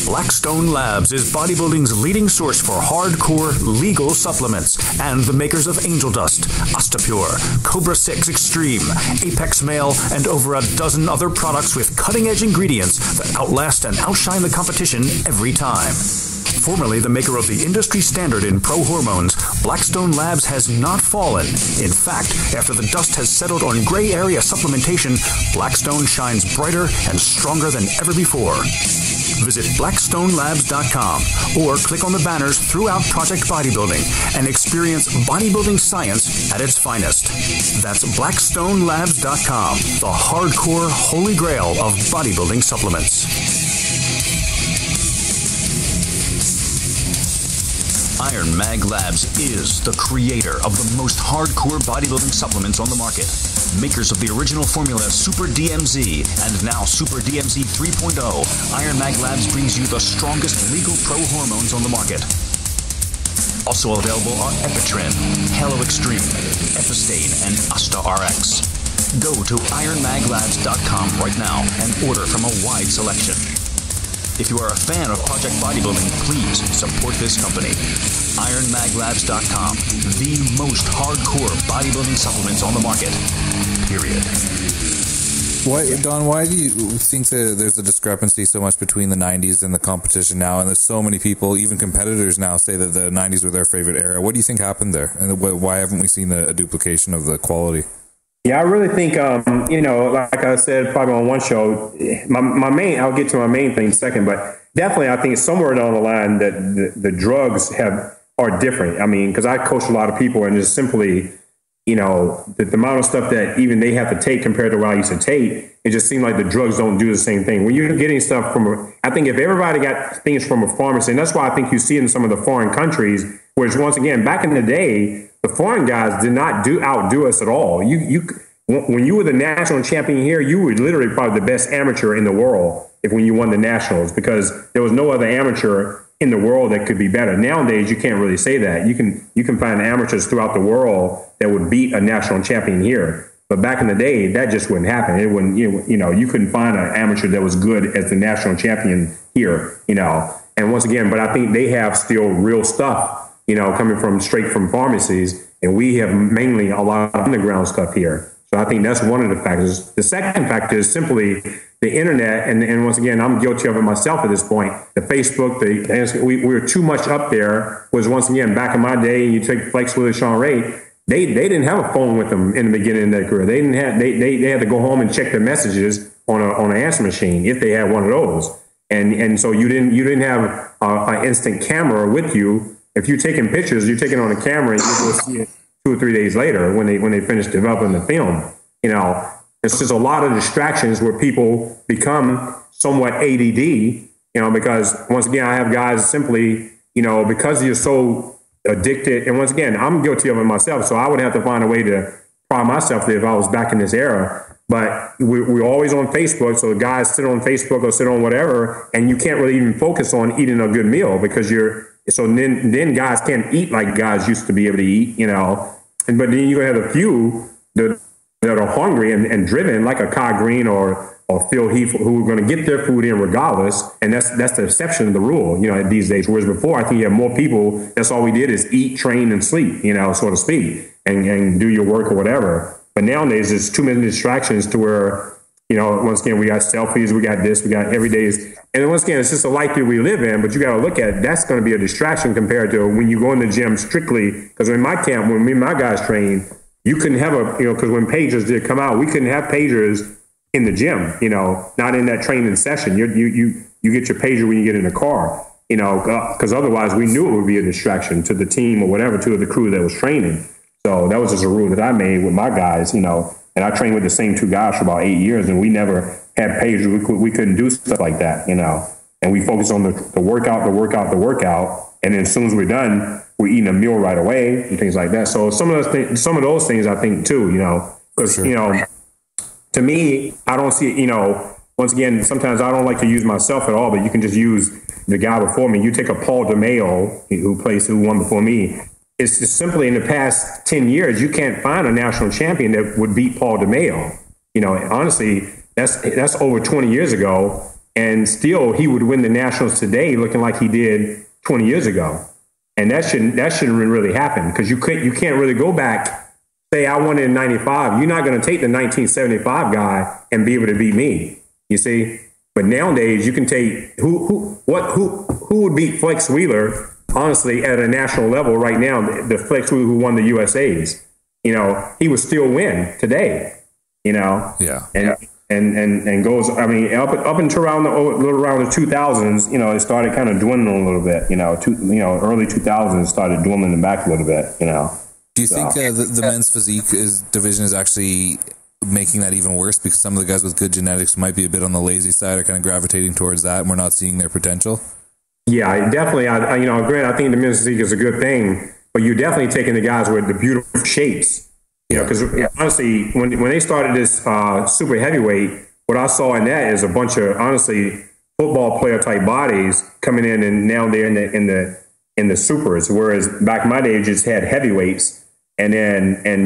Blackstone Labs is bodybuilding's leading source for hardcore legal supplements and the makers of Angel Dust, Ostapure, Cobra 6 Extreme, Apex Male, and over a dozen other products with cutting-edge ingredients that outlast and outshine the competition every time. Formerly the maker of the industry standard in pro hormones, Blackstone Labs has not fallen. In fact, after the dust has settled on gray area supplementation, Blackstone shines brighter and stronger than ever before. Visit blackstonelabs.com or click on the banners throughout Project Bodybuilding and experience bodybuilding science at its finest. That's blackstonelabs.com, the hardcore holy grail of bodybuilding supplements. Iron Mag Labs is the creator of the most hardcore bodybuilding supplements on the market. Makers of the original formula Super DMZ and now Super DMZ 3.0, Iron Mag Labs brings you the strongest legal pro hormones on the market. Also available are Epitrin, Halo Extreme, Epistane, and Asta RX. Go to ironmaglabs.com right now and order from a wide selection. If you are a fan of Project Bodybuilding, please support this company. IronMagLabs.com, the most hardcore bodybuilding supplements on the market. Period. Don, why do you think that there's a discrepancy so much between the 90s and the competition now? And there's so many people, even competitors now, say that the 90s were their favorite era. What do you think happened there? And why haven't we seen a duplication of the quality? Yeah, I really think, like I said, probably on one show, my main, I'll get to my main thing in a second, but definitely I think somewhere down the line that the drugs are different. I mean, because I coach a lot of people and just simply, the amount of stuff that even they have to take compared to what I used to take, it just seemed like the drugs don't do the same thing. When you're getting stuff I think if everybody got things from a pharmacy, and that's why I think you see in some of the foreign countries, which once again, back in the day, the foreign guys did not outdo us at all. When you were the national champion here, you were literally probably the best amateur in the world when you won the nationals, because there was no other amateur in the world that could be better. Nowadays, you can't really say that. You can find amateurs throughout the world that would beat a national champion here. But back in the day, that just wouldn't happen. It wouldn't. You couldn't find an amateur that was good as the national champion here. And once again, but I think they have still real stuff. Coming straight from pharmacies, and we have mainly a lot of underground stuff here. So I think that's one of the factors. The second factor is simply the internet, and once again, I'm guilty of it myself at this point. The Facebook, we were too much up there. Was once again back in my day, you take Flex with Sean Ray. They didn't have a phone with them in the beginning of their career. They didn't have. They had to go home and check their messages on an answer machine if they had one of those. And so you didn't have an instant camera with you. If you're taking pictures, you're taking on a camera and you go see it 2 or 3 days later when they finish developing the film. It's just a lot of distractions where people become somewhat ADD, because once again, I have guys simply, because you're so addicted. And once again, I'm guilty of it myself. So I would have to find a way to pride myself if I was back in this era. But we're always on Facebook. So the guys sit on Facebook or sit on whatever, and you can't really even focus on eating a good meal because so then guys can't eat like guys used to be able to eat, but then you're going to have a few that are hungry and driven, like a Kai Green or Phil Heath, who are going to get their food in regardless. And that's the exception of the rule, these days. Whereas before, I think you have more people, that's all we did is eat, train, and sleep, so to speak, and do your work or whatever. But nowadays, there's too many distractions to where, once again, we got selfies, we got this, we got every day's. And once again, it's just a life that we live in, but you got to look at that's going to be a distraction compared to when you go in the gym strictly. Because in my camp, when me and my guys train, you couldn't have because when pagers did come out, we couldn't have pagers in the gym, not in that training session. You get your pager when you get in the car, because otherwise we knew it would be a distraction to the team or whatever, to the crew that was training. So that was just a rule that I made with my guys, and I trained with the same 2 guys for about 8 years, and we never had pagers. We couldn't do stuff like that, and we focused on the workout. And then as soon as we're done, we're eating a meal right away and things like that. So some of those things I think too, because, to me, I don't see, once again, sometimes I don't like to use myself at all, but you can just use the guy before me. You take a Paul DeMayo who won before me. It's just simply in the past 10 years, you can't find a national champion that would beat Paul DeMayo. Honestly, that's over 20 years ago. and still he would win the nationals today looking like he did 20 years ago. And that shouldn't really happen, because you can't really go back, say I won it in 95. You're not going to take the 1975 guy and be able to beat me, you see? But nowadays you can take who would beat Flex Wheeler, honestly, at a national level right now, the Flex Wheeler who won the USAs. He would still win today, Yeah. And goes, I mean, up until around the 2000s, it started kind of dwindling a little bit, early 2000s started dwindling back a little bit, Do you think the men's physique division is actually making that even worse, because some of the guys with good genetics might be a bit on the lazy side, or kind of gravitating towards that, and we're not seeing their potential? Yeah, definitely. Granted, I think the men's physique is a good thing, but you're definitely taking the guys with the beautiful shapes. Because honestly, when they started this super heavyweight, what I saw in that is a bunch of, honestly, football player type bodies coming in, and now they're in the supers. Whereas back in my day, you just had heavyweights, and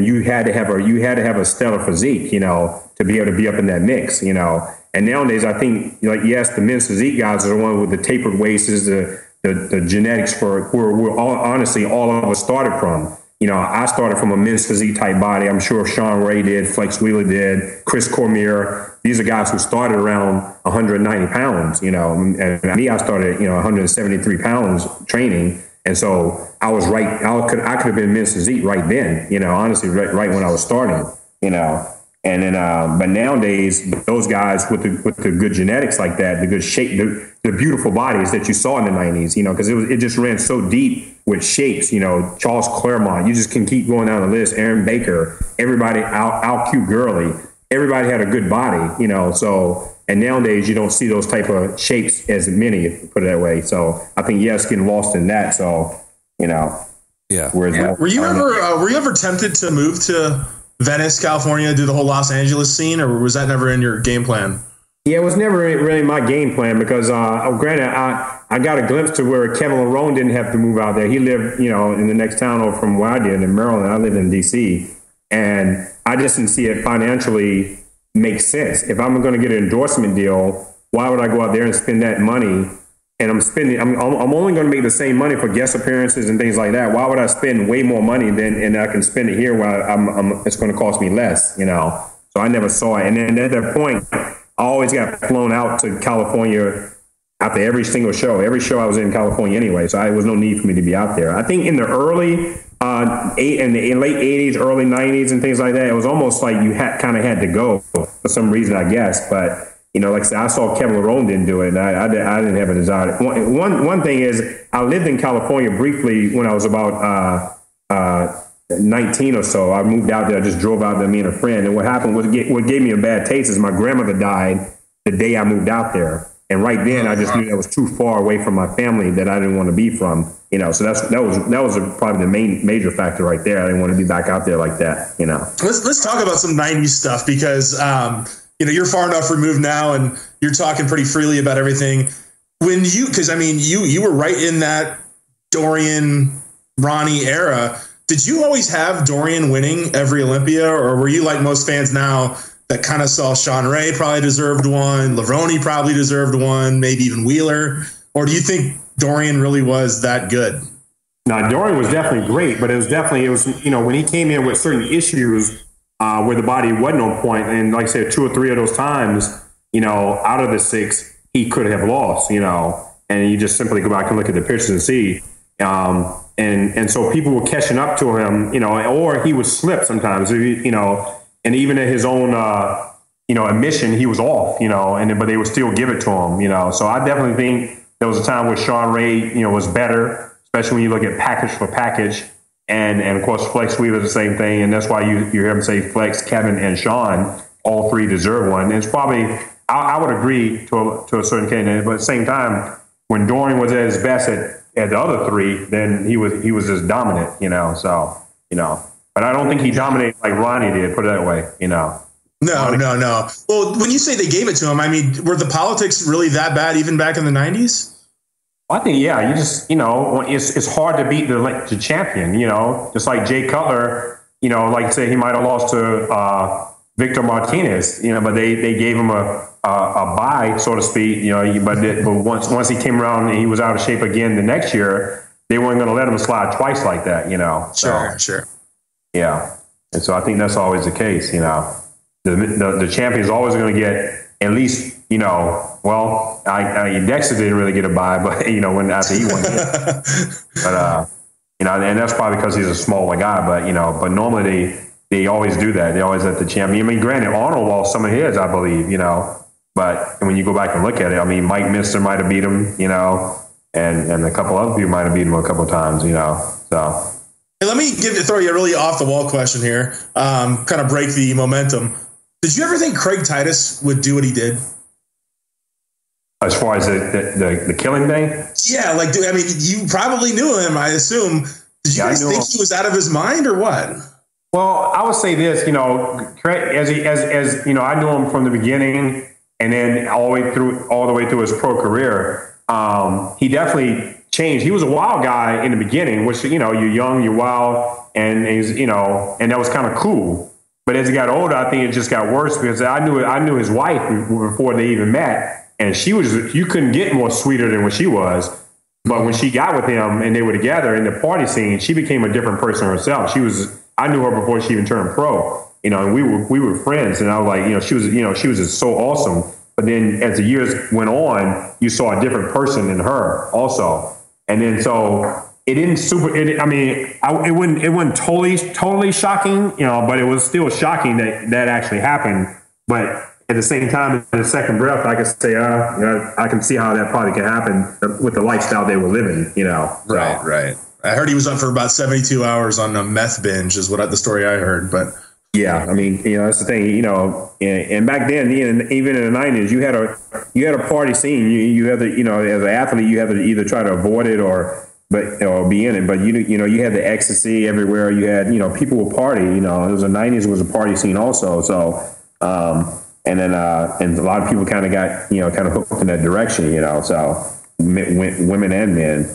you had to have a stellar physique, to be able to be up in that mix, And nowadays, I think, yes, the men's physique guys are the ones with the tapered waists, the genetics for where honestly all of us started from. I started from a men's physique type body. I'm sure Sean Ray did, Flex Wheeler did, Chris Cormier. These are guys who started around 190 pounds, and me, I started, 173 pounds training. And so I was right. I could have been men's physique right then, honestly, right when I was starting, And then, but nowadays, those guys with the good genetics like that, the good shape, the beautiful bodies that you saw in the 90s, because it just ran so deep with shapes, Charles Claremont, you just can keep going down the list, Aaron Baker, everybody, Al Q Gurley, everybody had a good body, so, and nowadays you don't see those type of shapes as many, if you put it that way. So I think, yes, getting lost in that. So, Yeah. Were you ever tempted to move to Venice, California, do the whole Los Angeles scene, or was that never in your game plan? Yeah, it was never really my game plan, because, granted, I got a glimpse to where Kevin Larone didn't have to move out there. He lived, in the next town over from where I did in Maryland. I lived in D.C., and I just didn't see it financially make sense. If I'm going to get an endorsement deal, why would I go out there and spend that money? And I'm only going to make the same money for guest appearances and things like that. Why would I spend way more money and I can spend it here where it's going to cost me less, So I never saw it. And then at that point, I always got flown out to California after every single show. Every show I was in California anyway, so there was no need for me to be out there. I think in the late 80s, early 90s and things like that, it was almost like you kind of had to go for some reason, I guess. But like I said, I saw Kevin Larone didn't do it, and I didn't have a desire. One thing is, I lived in California briefly when I was about 19 or so. I moved out there. I just drove out there, me and a friend. And what happened, what gave me a bad taste is my grandmother died the day I moved out there. And right then, I just knew that was too far away from my family that I didn't want to be from. So that was probably the major factor right there. I didn't want to be back out there like that. Let's talk about some 90s stuff, because you're far enough removed now, and you're talking pretty freely about everything. Because you were right in that Dorian, Ronnie era. Did you always have Dorian winning every Olympia, or were you like most fans now that kind of saw Sean Ray probably deserved one, Ronnie probably deserved one, maybe even Wheeler? Or do you think Dorian really was that good? No, Dorian was definitely great, but it was when he came in with certain issues where the body wasn't on point, and like I said, 2 or 3 of those times, out of the 6, he could have lost, and you just simply go back and look at the pictures and see. And so people were catching up to him, or he would slip sometimes, and even at his own, admission, he was off, but they would still give it to him, So I definitely think there was a time where Sean Ray, was better, especially when you look at package for package. And of course, Flex Wheeler, the same thing. And that's why you hear him say Flex, Kevin, and Sean, all 3 deserve one. And it's probably, I would agree to a certain extent, but at the same time, when Dorian was at his best at the other 3, then he was just dominant, But I don't think he dominated like Ronnie did, put it that way, No. Well, when you say they gave it to him, were the politics really that bad even back in the 90s? I think, yeah, you just, it's hard to beat the champion, just like Jay Cutler, like I say, he might have lost to Victor Martinez, but they gave him a buy, so to speak, but once he came around and he was out of shape again the next year, they weren't going to let him slide twice like that, Sure. Yeah. And so I think that's always the case, the champion is always going to get at least, Dexter didn't really get a buy, but, when after he won it. But, and that's probably because he's a smaller guy, but normally they always do that. They always let the champion. I mean, granted, Arnold lost some of his, I believe, but when you go back and look at it, I mean, Mike Mister might have beat him, and a couple other people might have beat him a couple of times, so. Hey, let me throw you a really off the wall question here, kind of break the momentum. Did you ever think Craig Titus would do what he did? As far as the killing thing? Yeah, you probably knew him, I assume. Did you guys think he was out of his mind or what? Well, I would say this, Craig, as I knew him from the beginning, and then all the way through his pro career. He definitely changed. He was a wild guy in the beginning, which you're young, you're wild, and he's and that was kind of cool. But as he got older, I think it just got worse because I knew his wife before they even met, and you couldn't get more sweeter than what she was. But when she got with him and they were together in the party scene, she became a different person herself. I knew her before she even turned pro, and we were friends, and I was like, she was just so awesome. But then as the years went on, you saw a different person in her also. And then so it didn't it wasn't totally shocking, but it was still shocking that actually happened. But at the same time, in the second breath, I could say, I can see how that probably can happen with the lifestyle they were living, Right. I heard he was up for about 72 hours on a meth binge is what the story I heard, but. Yeah, I mean, that's the thing, and back then, even in the 90s, you had a party scene. You had to, as an athlete, you had to either try to avoid it or be in it. But you had the ecstasy everywhere. You had, people would party. It was the 90s. It was a party scene also. So, and a lot of people kind of got hooked in that direction. So women and men.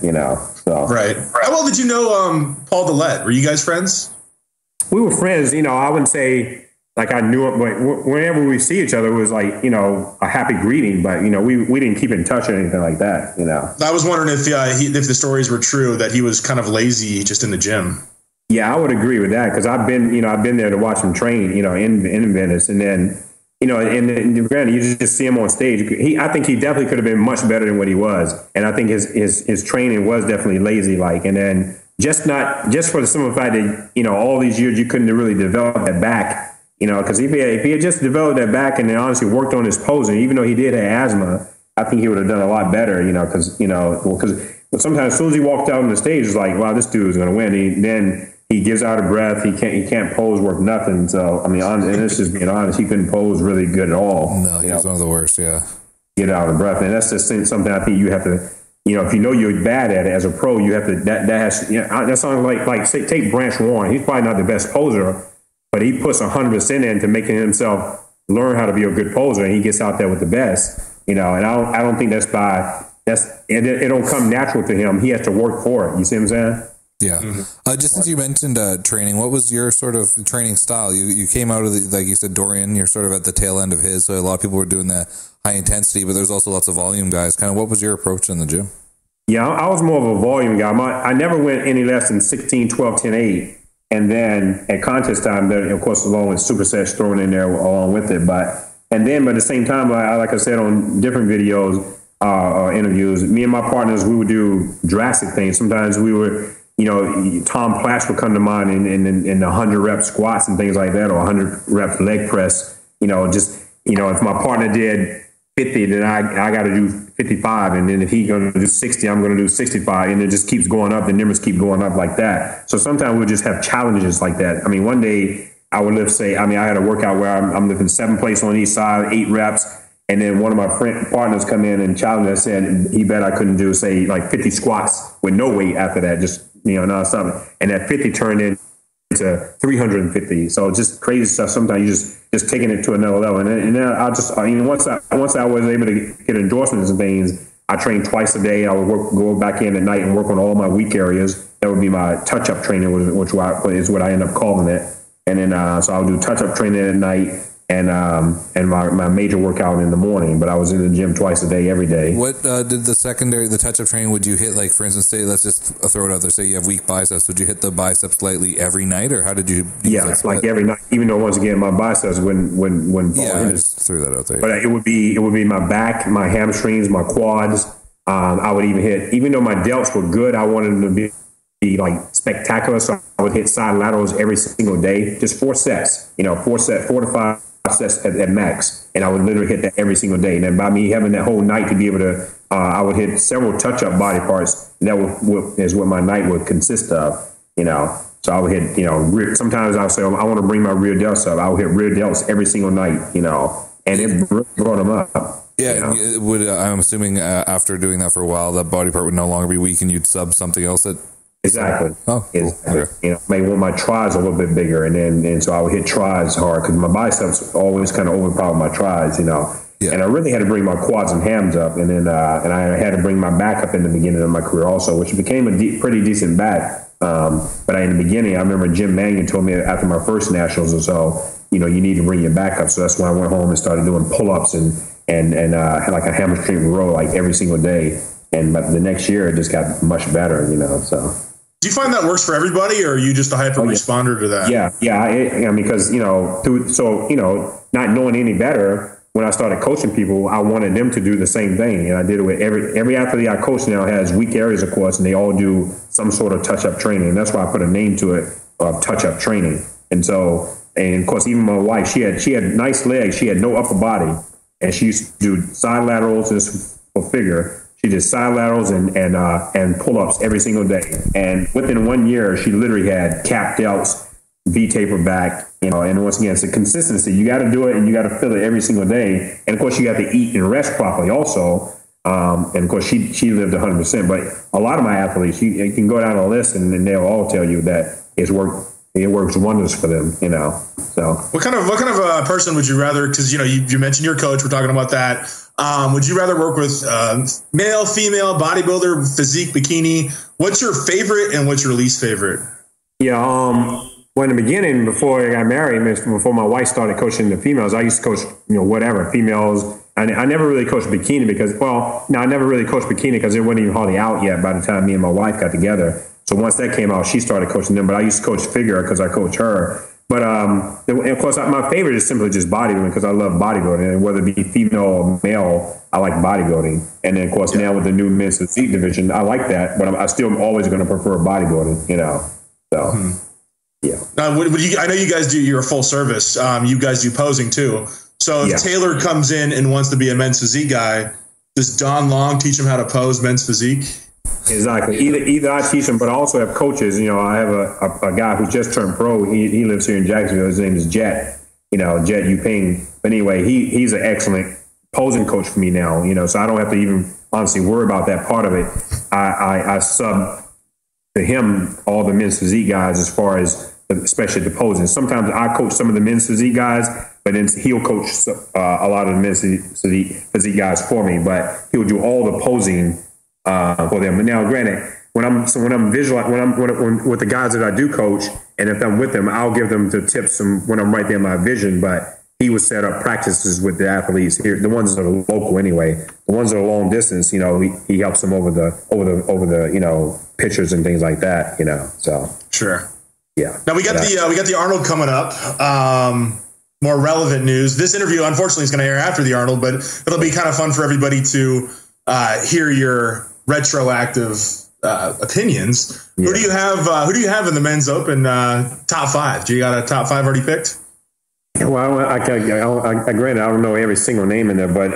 So right. How well did you know Paul Dillette? Were you guys friends? We were friends, I wouldn't say like I knew him, but whenever we see each other, it was like, a happy greeting, but, we didn't keep in touch or anything like that, I was wondering if the stories were true, that he was kind of lazy just in the gym. Yeah, I would agree with that because I've been there to watch him train, in Venice. And then, and granted, you just see him on stage. I think he definitely could have been much better than what he was. And I think his training was definitely lazy like, and then, just for the simple fact that, all these years you couldn't really develop that back, because if he had just developed that back and then honestly worked on his posing, even though he did have asthma, I think he would have done a lot better, because sometimes as soon as he walked out on the stage, it's like, wow, this dude is going to win. Then he gives out of breath. He can't pose worth nothing. So, I mean, and this is being honest, he couldn't pose really good at all. No, he was one of the worst, yeah. Get out of breath. And that's just something I think you have to, if you're bad at it as a pro, you have to, that sounds like say, take Branch Warren. He's probably not the best poser, but he puts 100% into making himself learn how to be a good poser, and he gets out there with the best, and I don't think it don't come natural to him. He has to work for it. You see what I'm saying? Yeah. Mm-hmm. Just since you mentioned training, what was your sort of training style? You came out of like you said, Dorian, you're sort of at the tail end of his. So a lot of people were doing the high intensity, but there's also lots of volume guys. Kind of what was your approach in the gym? Yeah, I was more of a volume guy. I never went any less than 16, 12, 10, 8. And then at contest time, of course, along with supersets thrown in there along with it. But at the same time, like I said on different videos or interviews, me and my partners, we would do drastic things. Sometimes we would, Tom Plash would come to mind in the 100 rep squats and things like that, or 100 rep leg press. If my partner did 50, then I got to do 55. And then if he's going to do 60, I'm going to do 65. And it just keeps going up. The numbers keep going up like that. So sometimes we'll just have challenges like that. I mean, one day I would lift, I had a workout where I'm lifting 7 plates on each side, 8 reps. And then one of my partners come in and challenge us, and he bet I couldn't do, say, like 50 squats with no weight after that, just, nonstop. And that 50 turned into 350. So just crazy stuff. Sometimes you just taking it to another level. And then I just, once I was able to get endorsements and things, I trained twice a day. I would go back in at night and work on all my weak areas. That would be my touch-up training, which is what I end up calling it. And then, so I would do touch-up training at night. and my major workout in the morning. But I was in the gym twice a day, every day. What did the touch-up training, would you hit, like, for instance, say, let's just throw it out there, say you have weak biceps, would you hit the biceps lightly every night, or how did you like every night, even though, once again, my biceps wouldn't I just threw that out there. But it would be my back, my hamstrings, my quads. I would even hit, even though my delts were good, I wanted them to be like spectacular, so I would hit side laterals every single day, just 4 sets, 4 to 5 sets at max, and I would literally hit that every single day. And then by me having that whole night to be able to, I would hit several touch-up body parts, and that is what my night would consist of, So I would hit, sometimes I would say, I want to bring my rear delts up. I would hit rear delts every single night, and it brought them up. Yeah, it would. I'm assuming after doing that for a while, that body part would no longer be weak, and you'd sub something else that. Exactly. Oh, cool. Exactly. Maybe want my tries a little bit bigger, and so I would hit tries hard because my biceps always kind of overpowered my tries, Yeah. And I really had to bring my quads and hams up, and then and I had to bring my back up in the beginning of my career also, which became a pretty decent back. But in the beginning, I remember Jim Manion told me after my first nationals or so, you need to bring your back up. So that's when I went home and started doing pull-ups and had like a hamstring row like every single day. But the next year it just got much better, So. Do you find that works for everybody, or are you just a hyper responder to that? Yeah. Because not knowing any better, when I started coaching people, I wanted them to do the same thing, and I did it with every athlete I coach now has weak areas, of course, and they all do some sort of touch-up training, and that's why I put a name to it of touch-up training. And so, and of course, even my wife, she had nice legs, she had no upper body, and she used to do side laterals just for figure. She did side laterals and pull-ups every single day. And within 1 year, she literally had cap delts, V-taper back, and once again, it's a consistency. You got to do it, and you got to feel it every single day. And of course, you got to eat and rest properly also. And of course, she lived 100%. But a lot of my athletes, you can go down a list, and they'll all tell you that it works wonders for them, So what kind of person would you rather? Because you mentioned your coach. We're talking about that. Would you rather work with male, female, bodybuilder, physique, bikini? What's your favorite and what's your least favorite? Yeah. Well, in the beginning, before I got married, before my wife started coaching the females, I used to coach, whatever, females. I never really coached bikini I never really coached bikini because it wasn't even hardly out yet by the time me and my wife got together. So once that came out, she started coaching them. But I used to coach figure because I coach her. But of course, my favorite is simply just bodybuilding because I love bodybuilding. And whether it be female or male, I like bodybuilding. And then, of course, now with the new men's physique division, I like that. But I still am always going to prefer bodybuilding, So, yeah. I know you guys do your full service. You guys do posing, too. So if Taylor comes in and wants to be a men's physique guy, does Don Long teach him how to pose men's physique? Exactly. Either I teach them, but I also have coaches. I have a guy who just turned pro. He lives here in Jacksonville. His name is Jet. Jet Yuping. But anyway, he's an excellent posing coach for me now. So I don't have to even honestly worry about that part of it. I sub to him all the men's physique guys as far as especially the posing. Sometimes I coach some of the men's physique guys, but then he'll coach a lot of the men's physique guys for me. But he'll do all the posing for them. But now, granted, when I'm with the guys that I do coach, and if I'm with them, I'll give them the tips when I'm right there in my vision. But he would set up practices with the athletes here, the ones that are local anyway. The ones that are long distance, he helps them over the pictures and things like that. So sure, yeah. Now we got the Arnold coming up. More relevant news. This interview, unfortunately, is going to air after the Arnold, but it'll be kind of fun for everybody to hear your retroactive opinions. Yeah. Who do you have in the men's open top 5? Do you got a top 5 already picked? Well, granted, I don't know every single name in there, but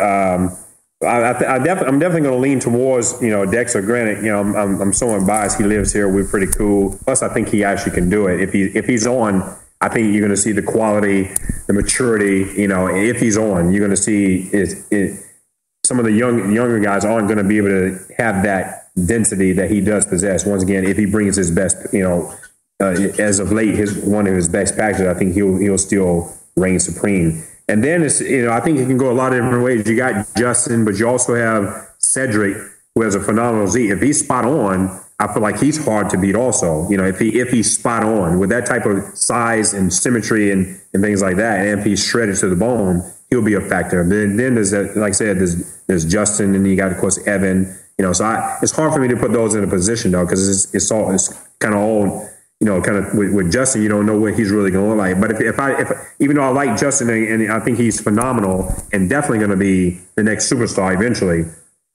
I'm definitely going to lean towards Dexter. Granted, I'm somewhat biased. He lives here. We're pretty cool. Plus, I think he actually can do it. If he's on, I think you're going to see the quality, the maturity. If he's on, you're going to see some of the younger guys aren't going to be able to have that density that he does possess. Once again, if he brings his best, as of late, one of his best packages, I think he'll still reign supreme. And then I think it can go a lot of different ways. You got Justin, but you also have Cedric, who has a phenomenal Z. If he's spot on, I feel like he's hard to beat also. You know, if he's spot on with that type of size and symmetry and things like that, and if he's shredded to the bone, he'll be a factor. Then there's that, like I said, there's Justin, and you got, of course, Evan. You know, so it's hard for me to put those in a position though, because it's kind of all, you know, kind of with Justin, you don't know what he's really going to look like. But if even though I like Justin and I think he's phenomenal and definitely going to be the next superstar eventually,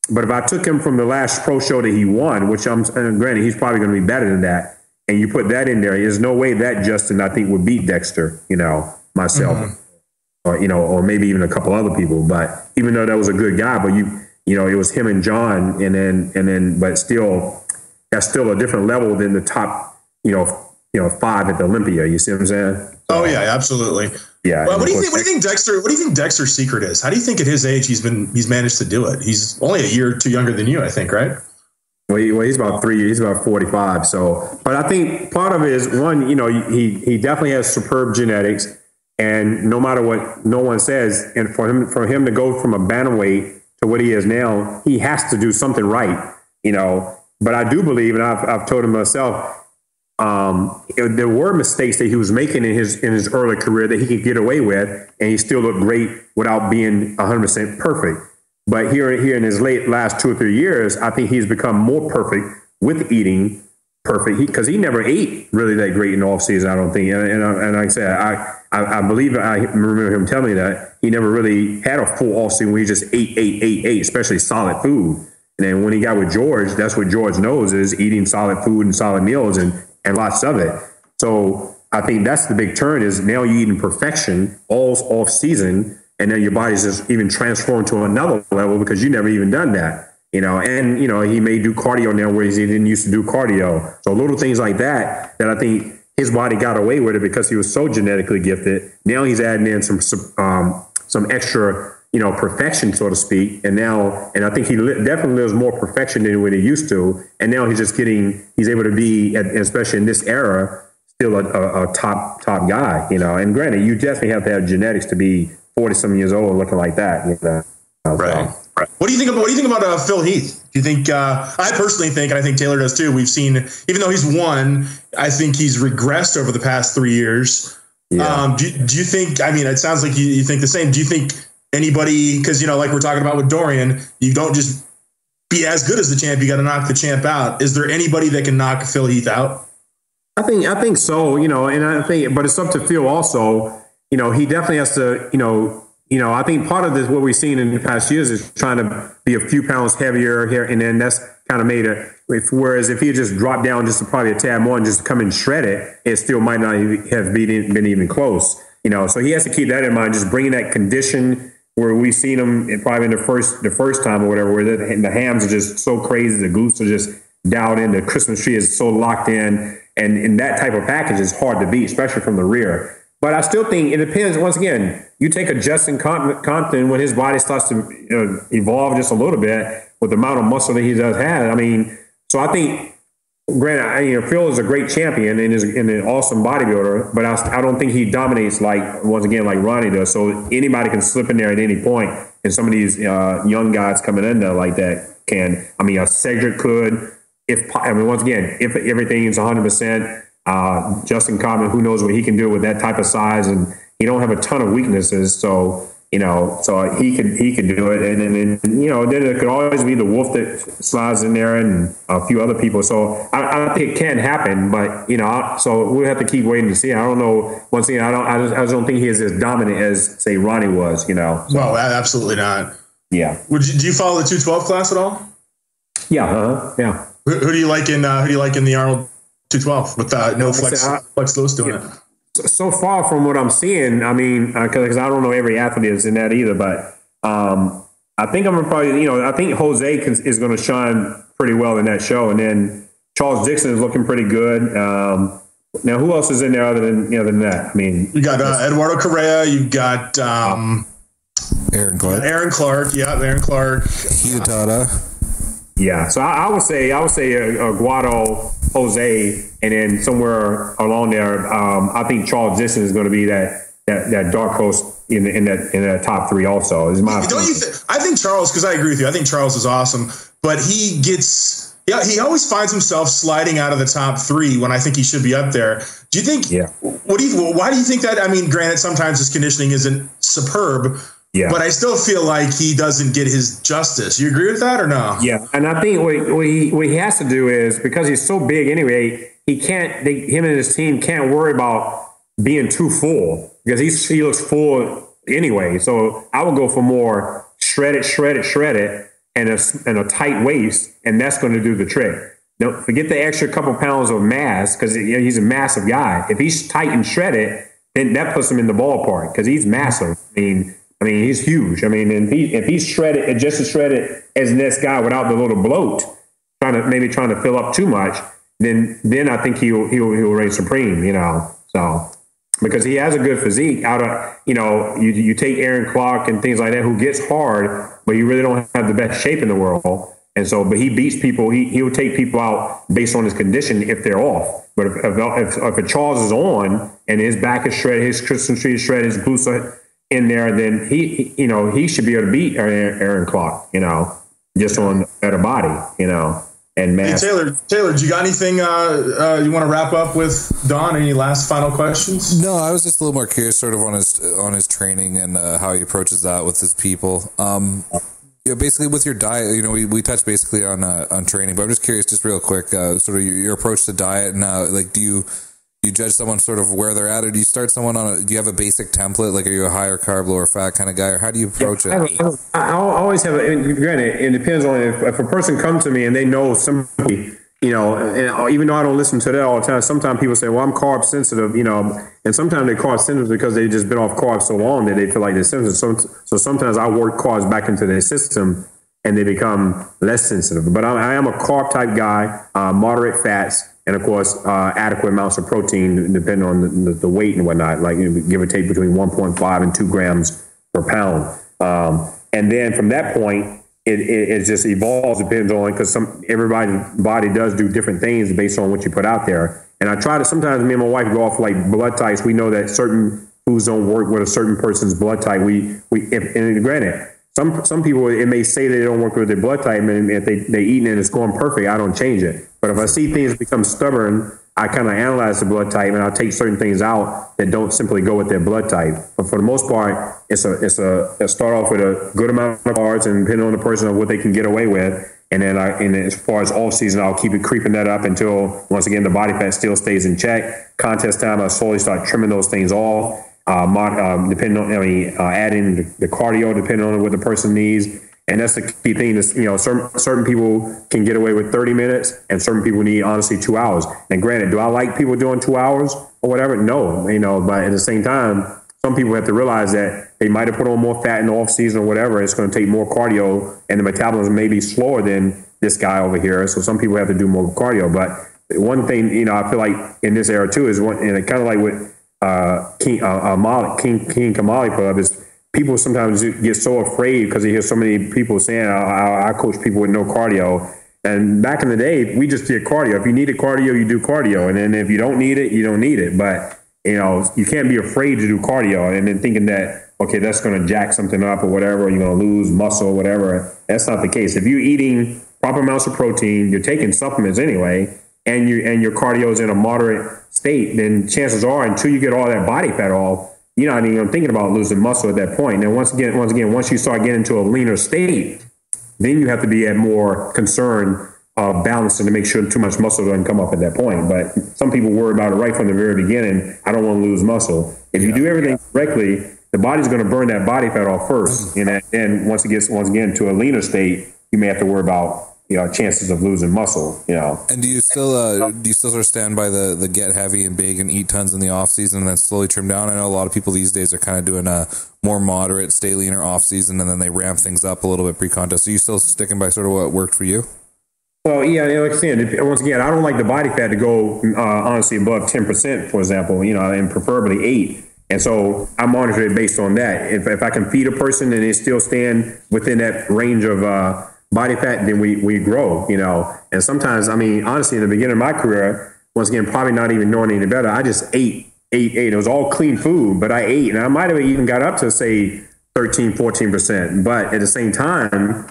but if I took him from the last pro show that he won, which granted he's probably going to be better than that, and you put that in there, there's no way that Justin I think would beat Dexter, you know, myself, or you know, or maybe even a couple other people. But even though that was a good guy, but you know, it was him and John, and then, but still, that's still a different level than the top, you know, 5 at the Olympia. You see what I'm saying? So, oh yeah, absolutely. Yeah. Well, what do you think Dexter's secret is? How do you think at his age he's managed to do it? He's only a year or two younger than you, I think, right? Well, he's about 3 years. He's about 45. So, but I think part of it is one, you know, he definitely has superb genetics, and no matter what no one says, and for him to go from a bantamweight to what he is now, he has to do something right, you know. But I do believe, and I've told him myself, there were mistakes that he was making in his early career that he could get away with, and he still looked great without being 100% perfect. But here in his last 2 or 3 years, I think he's become more perfect with eating perfect, because he never ate really that great in the off season, I don't think. And like I said, I believe I remember him telling me that he never really had a full off season where he just ate, especially solid food. And then when he got with George, that's what George knows, is eating solid food and solid meals and lots of it. So I think that's the big turn, is now you're eating perfection all off season, and then your body's just even transformed to another level because you never even done that, you know. And, you know, he may do cardio now where he didn't used to do cardio. So little things like that I think his body got away with it because he was so genetically gifted. Now he's adding in some extra, you know, perfection, so to speak. And I think he definitely lives more perfection than what he used to. And now he's able to be, especially in this era, still a top guy, you know. And granted, you definitely have to have genetics to be 40-some years old looking like that, you know. Right. What do you think about Phil Heath? Do you think? I personally think, and I think Taylor does too, we've seen, even though he's won, I think he's regressed over the past 3 years. Yeah. Do you think? I mean, it sounds like you think the same. Do you think anybody? Because, you know, like we're talking about with Dorian, you don't just be as good as the champ. You got to knock the champ out. Is there anybody that can knock Phil Heath out? I think so. You know, and I think, but it's up to Phil also. You know, he definitely has to. You know, I think part of this, what we've seen in the past years, is trying to be a few pounds heavier here, and then that's kind of made it. Whereas if he just dropped down just probably a tad more and just come and shred it, it still might not have been even close. You know, so he has to keep that in mind. Just bringing that condition where we've seen him probably in the first time or whatever, where the hams are just so crazy, the glutes are just dialed in, the Christmas tree is so locked in, and that type of package is hard to beat, especially from the rear. But I still think it depends. Once again, you take a Justin Compton when his body starts to evolve just a little bit with the amount of muscle that he does have. I mean, so I think, granted, Phil is a great champion and is an awesome bodybuilder, but I don't think he dominates like Ronnie does. So anybody can slip in there at any point, and some of these young guys coming in there like that can. I mean, Cedric could. Once again, if everything is 100%. Justin Coleman, who knows what he can do with that type of size, and he don't have a ton of weaknesses, so so he could do it, and then then there could always be the Wolf that slides in there and a few other people. So I think it can happen, but so we'll have to keep waiting to see. I don't know. Once again, I just don't think he is as dominant as say Ronnie was. So. Well, absolutely not. Yeah. Do you follow the 212 class at all? Yeah. Yeah. Who do you like in the Arnold 212 with no flex Lewis doing it? So far from what I'm seeing, I mean, because I don't know every athlete is in that either, but I think I'm probably, I think Jose is going to shine pretty well in that show, and then Charles Dixon is looking pretty good. Now, who else is in there other than that? I mean, you got Eduardo Correa, you got Aaron Clark. Aaron Clark, Hidetara. Yeah, so I would say Guado, Jose, and then somewhere along there, I think Charles Dixon is going to be that dark horse in that top three. Also, is my. I think Charles, because I agree with you. I think Charles is awesome, but he gets Yeah, he always finds himself sliding out of the top 3 when I think he should be up there. Do you think? Yeah. Why do you think that? I mean, granted, sometimes his conditioning isn't superb, but I still feel like he doesn't get his justice. You agree with that or no? Yeah, and I think what he has to do is, because he's so big anyway, him and his team can't worry about being too full, because he looks full anyway. So I would go for more shredded, and a tight waist, and that's going to do the trick. Don't forget the extra couple pounds of mass, because he's a massive guy. If he's tight and shredded, then that puts him in the ballpark, because he's massive. I mean, he's huge. I mean, if he's shredded, just as shredded as this guy without the little bloat, trying to fill up too much, then I think he'll reign supreme. So. Because he has a good physique. You take Aaron Clark and things like that, who gets hard, but you really don't have the best shape in the world. And so, but he beats people. He'll take people out based on his condition if they're off. But if a Charles is on and his back is shredded, his Christian Street is shredded, his glutes are in there, then he should be able to beat Aaron Clark. Just on a better body. And mass. Hey, Taylor, do you got anything you want to wrap up with, Don? Any last final questions? No, I was just a little more curious, sort of on his training and how he approaches that with his people. Basically with your diet, we touched basically on training, but I'm just curious, just real quick, sort of your approach to diet and do you judge someone sort of where they're at, or do you start someone do you have a basic template? Like, are you a higher carb, lower fat kind of guy, or how do you approach it? I always have granted, it depends on if a person comes to me and they know somebody, and even though I don't listen to that all the time, sometimes people say, well, I'm carb sensitive, and sometimes they're carb sensitive because they've just been off carbs so long that they feel like they're sensitive. So sometimes I work carbs back into their system and they become less sensitive. But I am a carb type guy, moderate fats, and of course, adequate amounts of protein, depending on the weight and whatnot, like give or take between 1.5 and 2 grams per pound. And then from that point, it just evolves, depends on, because everybody's body does do different things based on what you put out there. And I try to, sometimes me and my wife go off like blood types. We know that certain foods don't work with a certain person's blood type. And granted, some people, it may say they don't work with their blood type, and if they eating and it's going perfect, I don't change it. But if I see things become stubborn, I kind of analyze the blood type, and I'll take certain things out that don't simply go with their blood type. But for the most part, it's a start off with a good amount of carbs, and depending on the person of what they can get away with. And then as far as off season, I'll keep it creeping that up until, once again, the body fat still stays in check. Contest time, I slowly start trimming those things off. Depending on, adding the cardio, depending on what the person needs. And that's the key thing is, certain people can get away with 30 minutes and certain people need, honestly, 2 hours. And granted, do I like people doing 2 hours or whatever? No, but at the same time, some people have to realize that they might have put on more fat in the off season or whatever. It's going to take more cardio, and the metabolism may be slower than this guy over here. So some people have to do more cardio. But one thing, I feel like in this era too is and kind of like with King Kamali Club is, people sometimes get so afraid because they hear so many people saying, I coach people with no cardio. And back in the day, we just did cardio. If you needed cardio, you do cardio. And then if you don't need it, you don't need it. But, you can't be afraid to do cardio and then thinking that, okay, that's going to jack something up or whatever, you're going to lose muscle or whatever. That's not the case. If you're eating proper amounts of protein, you're taking supplements anyway, and your cardio is in a moderate state, then chances are, until you get all that body fat off, you're not even thinking about losing muscle at that point. And once again, once you start getting into a leaner state, then you have to be at more concern of balancing to make sure too much muscle doesn't come up at that point. But some people worry about it right from the very beginning. I don't want to lose muscle. If you do everything correctly, the body's going to burn that body fat off first. And then once it gets, once again, to a leaner state, you may have to worry about chances of losing muscle, And do you still sort of stand by the get heavy and big and eat tons in the off season and then slowly trim down? I know a lot of people these days are kind of doing a more moderate, stay leaner off season, and then they ramp things up a little bit pre-contest. Are you still sticking by sort of what worked for you? Well, yeah, like I said, once again, I don't like the body fat to go honestly above 10%, for example, and preferably 8. And so I monitor it based on that. If I can feed a person and they still stand within that range of body fat, then we grow, And sometimes, honestly, in the beginning of my career, once again, probably not even knowing any better, I just ate. It was all clean food, but I ate. And I might have even got up to, say, 13, 14%. But at the same time,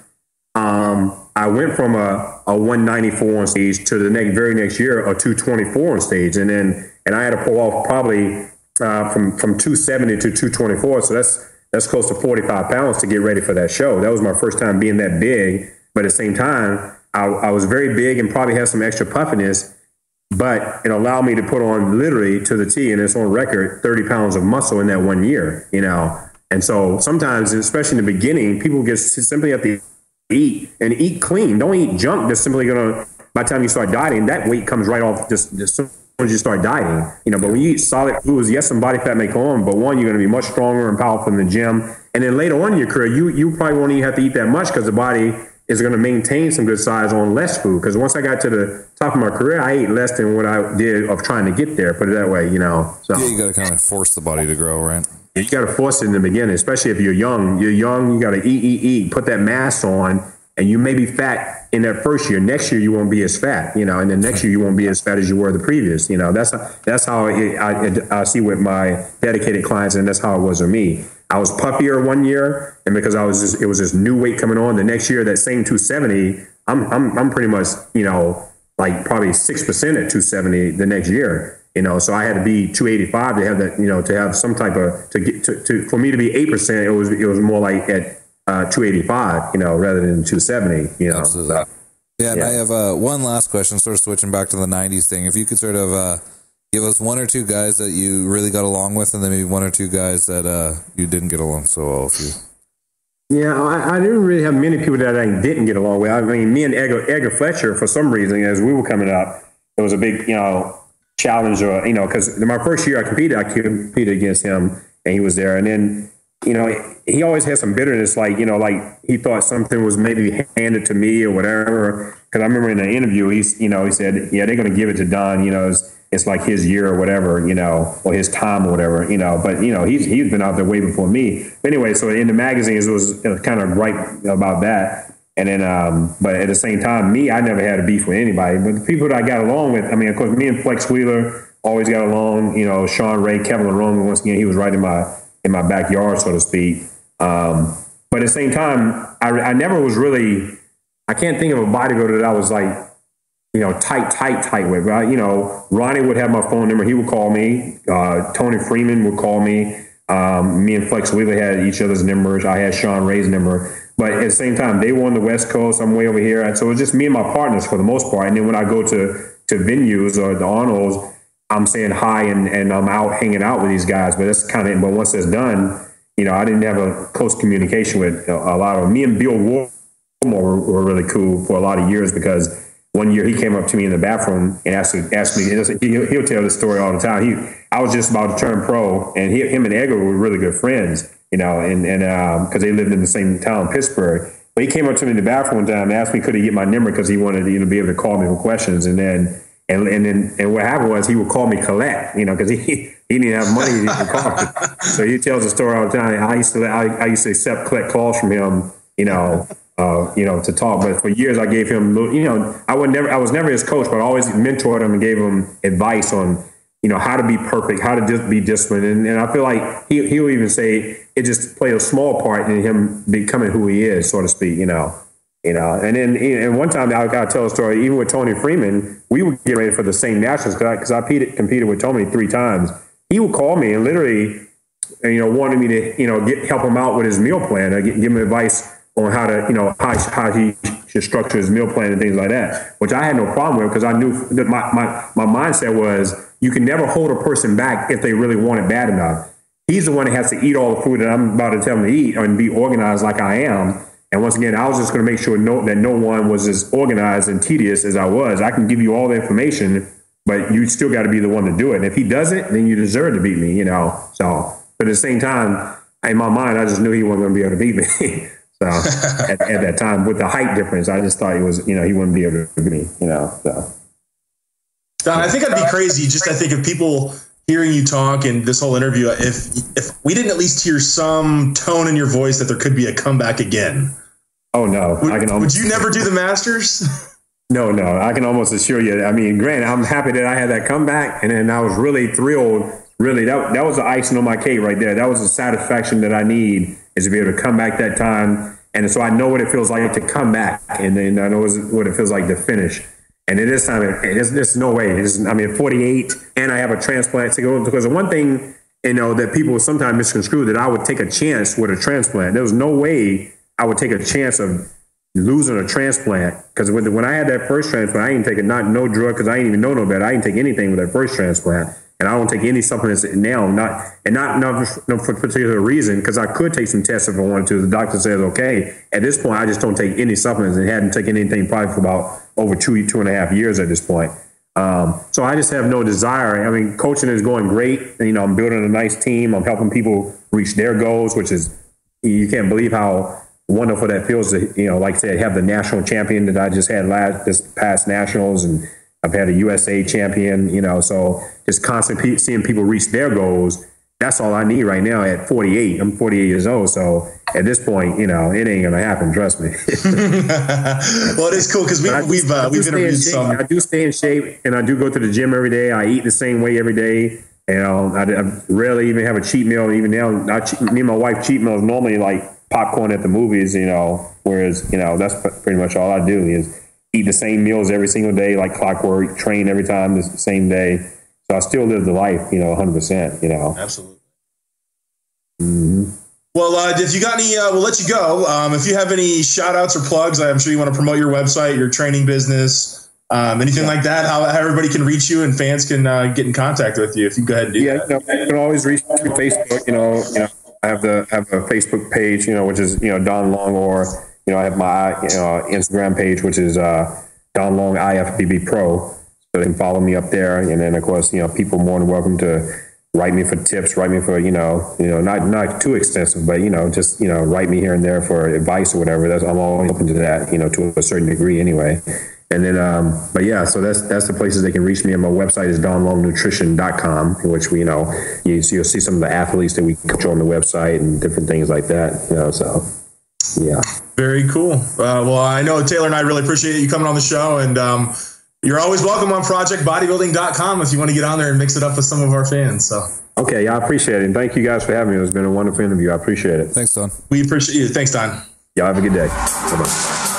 I I went from a 194 on stage to the very next year a 224 on stage, and I had to pull off probably from 270 to 224. So that's close to 45 pounds to get ready for that show. That was my first time being that big, but at the same time, I was very big and probably had some extra puffiness, but it allowed me to put on literally to the T, and it's on record, 30 pounds of muscle in that 1 year, And so sometimes, especially in the beginning, people simply have to eat and eat clean. Don't eat junk that's simply by the time you start dieting, that weight comes right off just as soon as you start dieting. But when you eat solid foods, yes, some body fat may come on, but one, you're going to be much stronger and powerful in the gym. And then later on in your career, you probably won't even have to eat that much because the body is going to maintain some good size on less food. Because once I got to the top of my career, I ate less than what I did of trying to get there, put it that way, So yeah, you got to kind of force the body to grow, right? You got to force it in the beginning, especially if you're young. You got to eat, put that mass on, and you may be fat in that first year. Next year, you won't be as fat, and then next year, you won't be as fat as you were the previous. That's how I see with my dedicated clients, and that's how it was with me. I was puffier 1 year, and because it was this new weight coming on. The next year, that same 270, I'm pretty much, like probably 6% at 270 the next year. So I had to be 285 to have that, to have some type of, for me to be 8%, it was more like at 285, rather than 270, Absolutely. Yeah, and I have one last question, sort of switching back to the 90s thing. If you could sort of give us one or two guys that you really got along with, and then maybe one or two guys that you didn't get along so well with. Yeah, I didn't really have many people that I didn't get along with. I mean, me and Edgar Fletcher, for some reason, as we were coming up, it was a big, challenge, because my first year I competed against him, and he was there. And then, he always had some bitterness, like he thought something was maybe handed to me or whatever. Because I remember in the interview, he said, yeah, they're going to give it to Don, it's like his year or whatever, or his time or whatever, but, he's been out there way before me. But anyway, so in the magazines, it was kind of right about that. And then, but at the same time, I never had a beef with anybody. But the people that I got along with, of course, me and Flex Wheeler always got along. Sean Ray, Kevin LaRome, once again, he was right in my backyard, so to speak. But at the same time, I never was really, I can't think of a bodybuilder that I was like, tight with. Ronnie would have my phone number. He would call me. Tony Freeman would call me. Me and Flex Wheeler had each other's numbers. I had Sean Ray's number. But at the same time, they were on the West Coast. I'm way over here. And so it was just me and my partners for the most part. And then when I go to venues or the Arnolds, I'm saying hi and I'm out hanging out with these guys. But but once that's done, I didn't have a close communication with a lot of them. Me and Bill Warmore were really cool for a lot of years, because one year he came up to me in the bathroom and asked me, he'll tell this story all the time. I was just about to turn pro, and him and Edgar were really good friends, and because they lived in the same town, Pittsburgh. But he came up to me in the bathroom one time and asked me, could he get my number, because he wanted to be able to call me for questions. And then what happened was he would call me collect, because he didn't have money to call me. So he tells the story all the time. I used to accept collect calls from him, to talk. But for years I gave him, I was never his coach, but I always mentored him and gave him advice on, how to be perfect, how to just be disciplined. And I feel like he'll even say it just played a small part in him becoming who he is, so to speak, And then and one time I got to tell a story, even with Tony Freeman, we would get ready for the same nationals, because I competed with Tony 3 times. He would call me and literally, wanted me to, help him out with his meal plan, give him advice on how to, how he should structure his meal plan and things like that, which I had no problem with, because I knew that my mindset was, you can never hold a person back if they really want it bad enough. He's the one that has to eat all the food that I'm about to tell him to eat and be organized like I am. And once again, I was just going to make sure that no one was as organized and tedious as I was. I can give you all the information, but you still got to be the one to do it. And if he doesn't, then you deserve to beat me, So, but at the same time, in my mind, I just knew he wasn't going to be able to beat me. So at that time, with the height difference, I just thought he wouldn't be able to beat me, So. Don, I think I'd be crazy. I think of people hearing you talk and this whole interview, if we didn't at least hear some tone in your voice that there could be a comeback again. Oh no! Would you never do the Masters? No. I can almost assure you. I mean, granted, I'm happy that I had that comeback, and then I was really thrilled. Really, that was the icing on my cake right there. That was the satisfaction that I need, is to be able to come back that time And so I know what it feels like to come back, and then I know what it feels like to finish. And at this time, there's no way. I'm 48, and I have a transplant to go. Because the one thing, that people sometimes misconstrue, that I would take a chance with a transplant. There was no way I would take a chance of losing a transplant. Because when I had that first transplant, I didn't take no drug, because I didn't even know no better. I didn't take anything with that first transplant. And I don't take any supplements now, not for a particular reason, because I could take some tests if I wanted to. The doctor says, okay. At this point, I just don't take any supplements, and hadn't taken anything probably for about over 2.5 years at this point. So I just have no desire. I mean, coaching is going great. And, I'm building a nice team. I'm helping people reach their goals, which is, you can't believe how wonderful that feels to, like I said, have the national champion that I just had this past nationals, and I've had a USA champion, so just constantly seeing people reach their goals. That's all I need right now at 48. I'm 48 years old. So at this point, it ain't going to happen. Trust me. Well, it is cool because we've interviewed some. I do stay in shape, and I do go to the gym every day. I eat the same way every day. I rarely even have a cheat meal. Even now, me and my wife cheat meals normally like popcorn at the movies, whereas, that's pretty much all I do is eat the same meals every single day, like clockwork, train every time the same day. So I still live the life, 100%, Absolutely. Mm-hmm. Well, if you got any, we'll let you go. If you have any shout outs or plugs, I'm sure you want to promote your website, your training business, anything like that, how everybody can reach you and fans can get in contact with you. If you go ahead and do that. You can always reach me through Facebook, I have a Facebook page, which is, Don Long, or, I have my Instagram page, which is Don Long IFBB Pro. So they can follow me up there. And then, of course, people are more than welcome to write me for tips, write me for, not too extensive, but, just, write me here and there for advice or whatever. I'm always open to that, to a certain degree anyway. And then, but yeah, so that's the places they can reach me. And my website is donlongnutrition.com, in which you'll see some of the athletes that we coach on the website and different things like that, so yeah. Very cool. Well, I know Taylor and I really appreciate you coming on the show, and you're always welcome on Projectbodybuilding.com if you want to get on there and mix it up with some of our fans. So. Okay, yeah, I appreciate it. And thank you guys for having me. It's been a wonderful interview. I appreciate it. Thanks, Don. We appreciate you. Thanks, Don. Y'all have a good day. Bye-bye.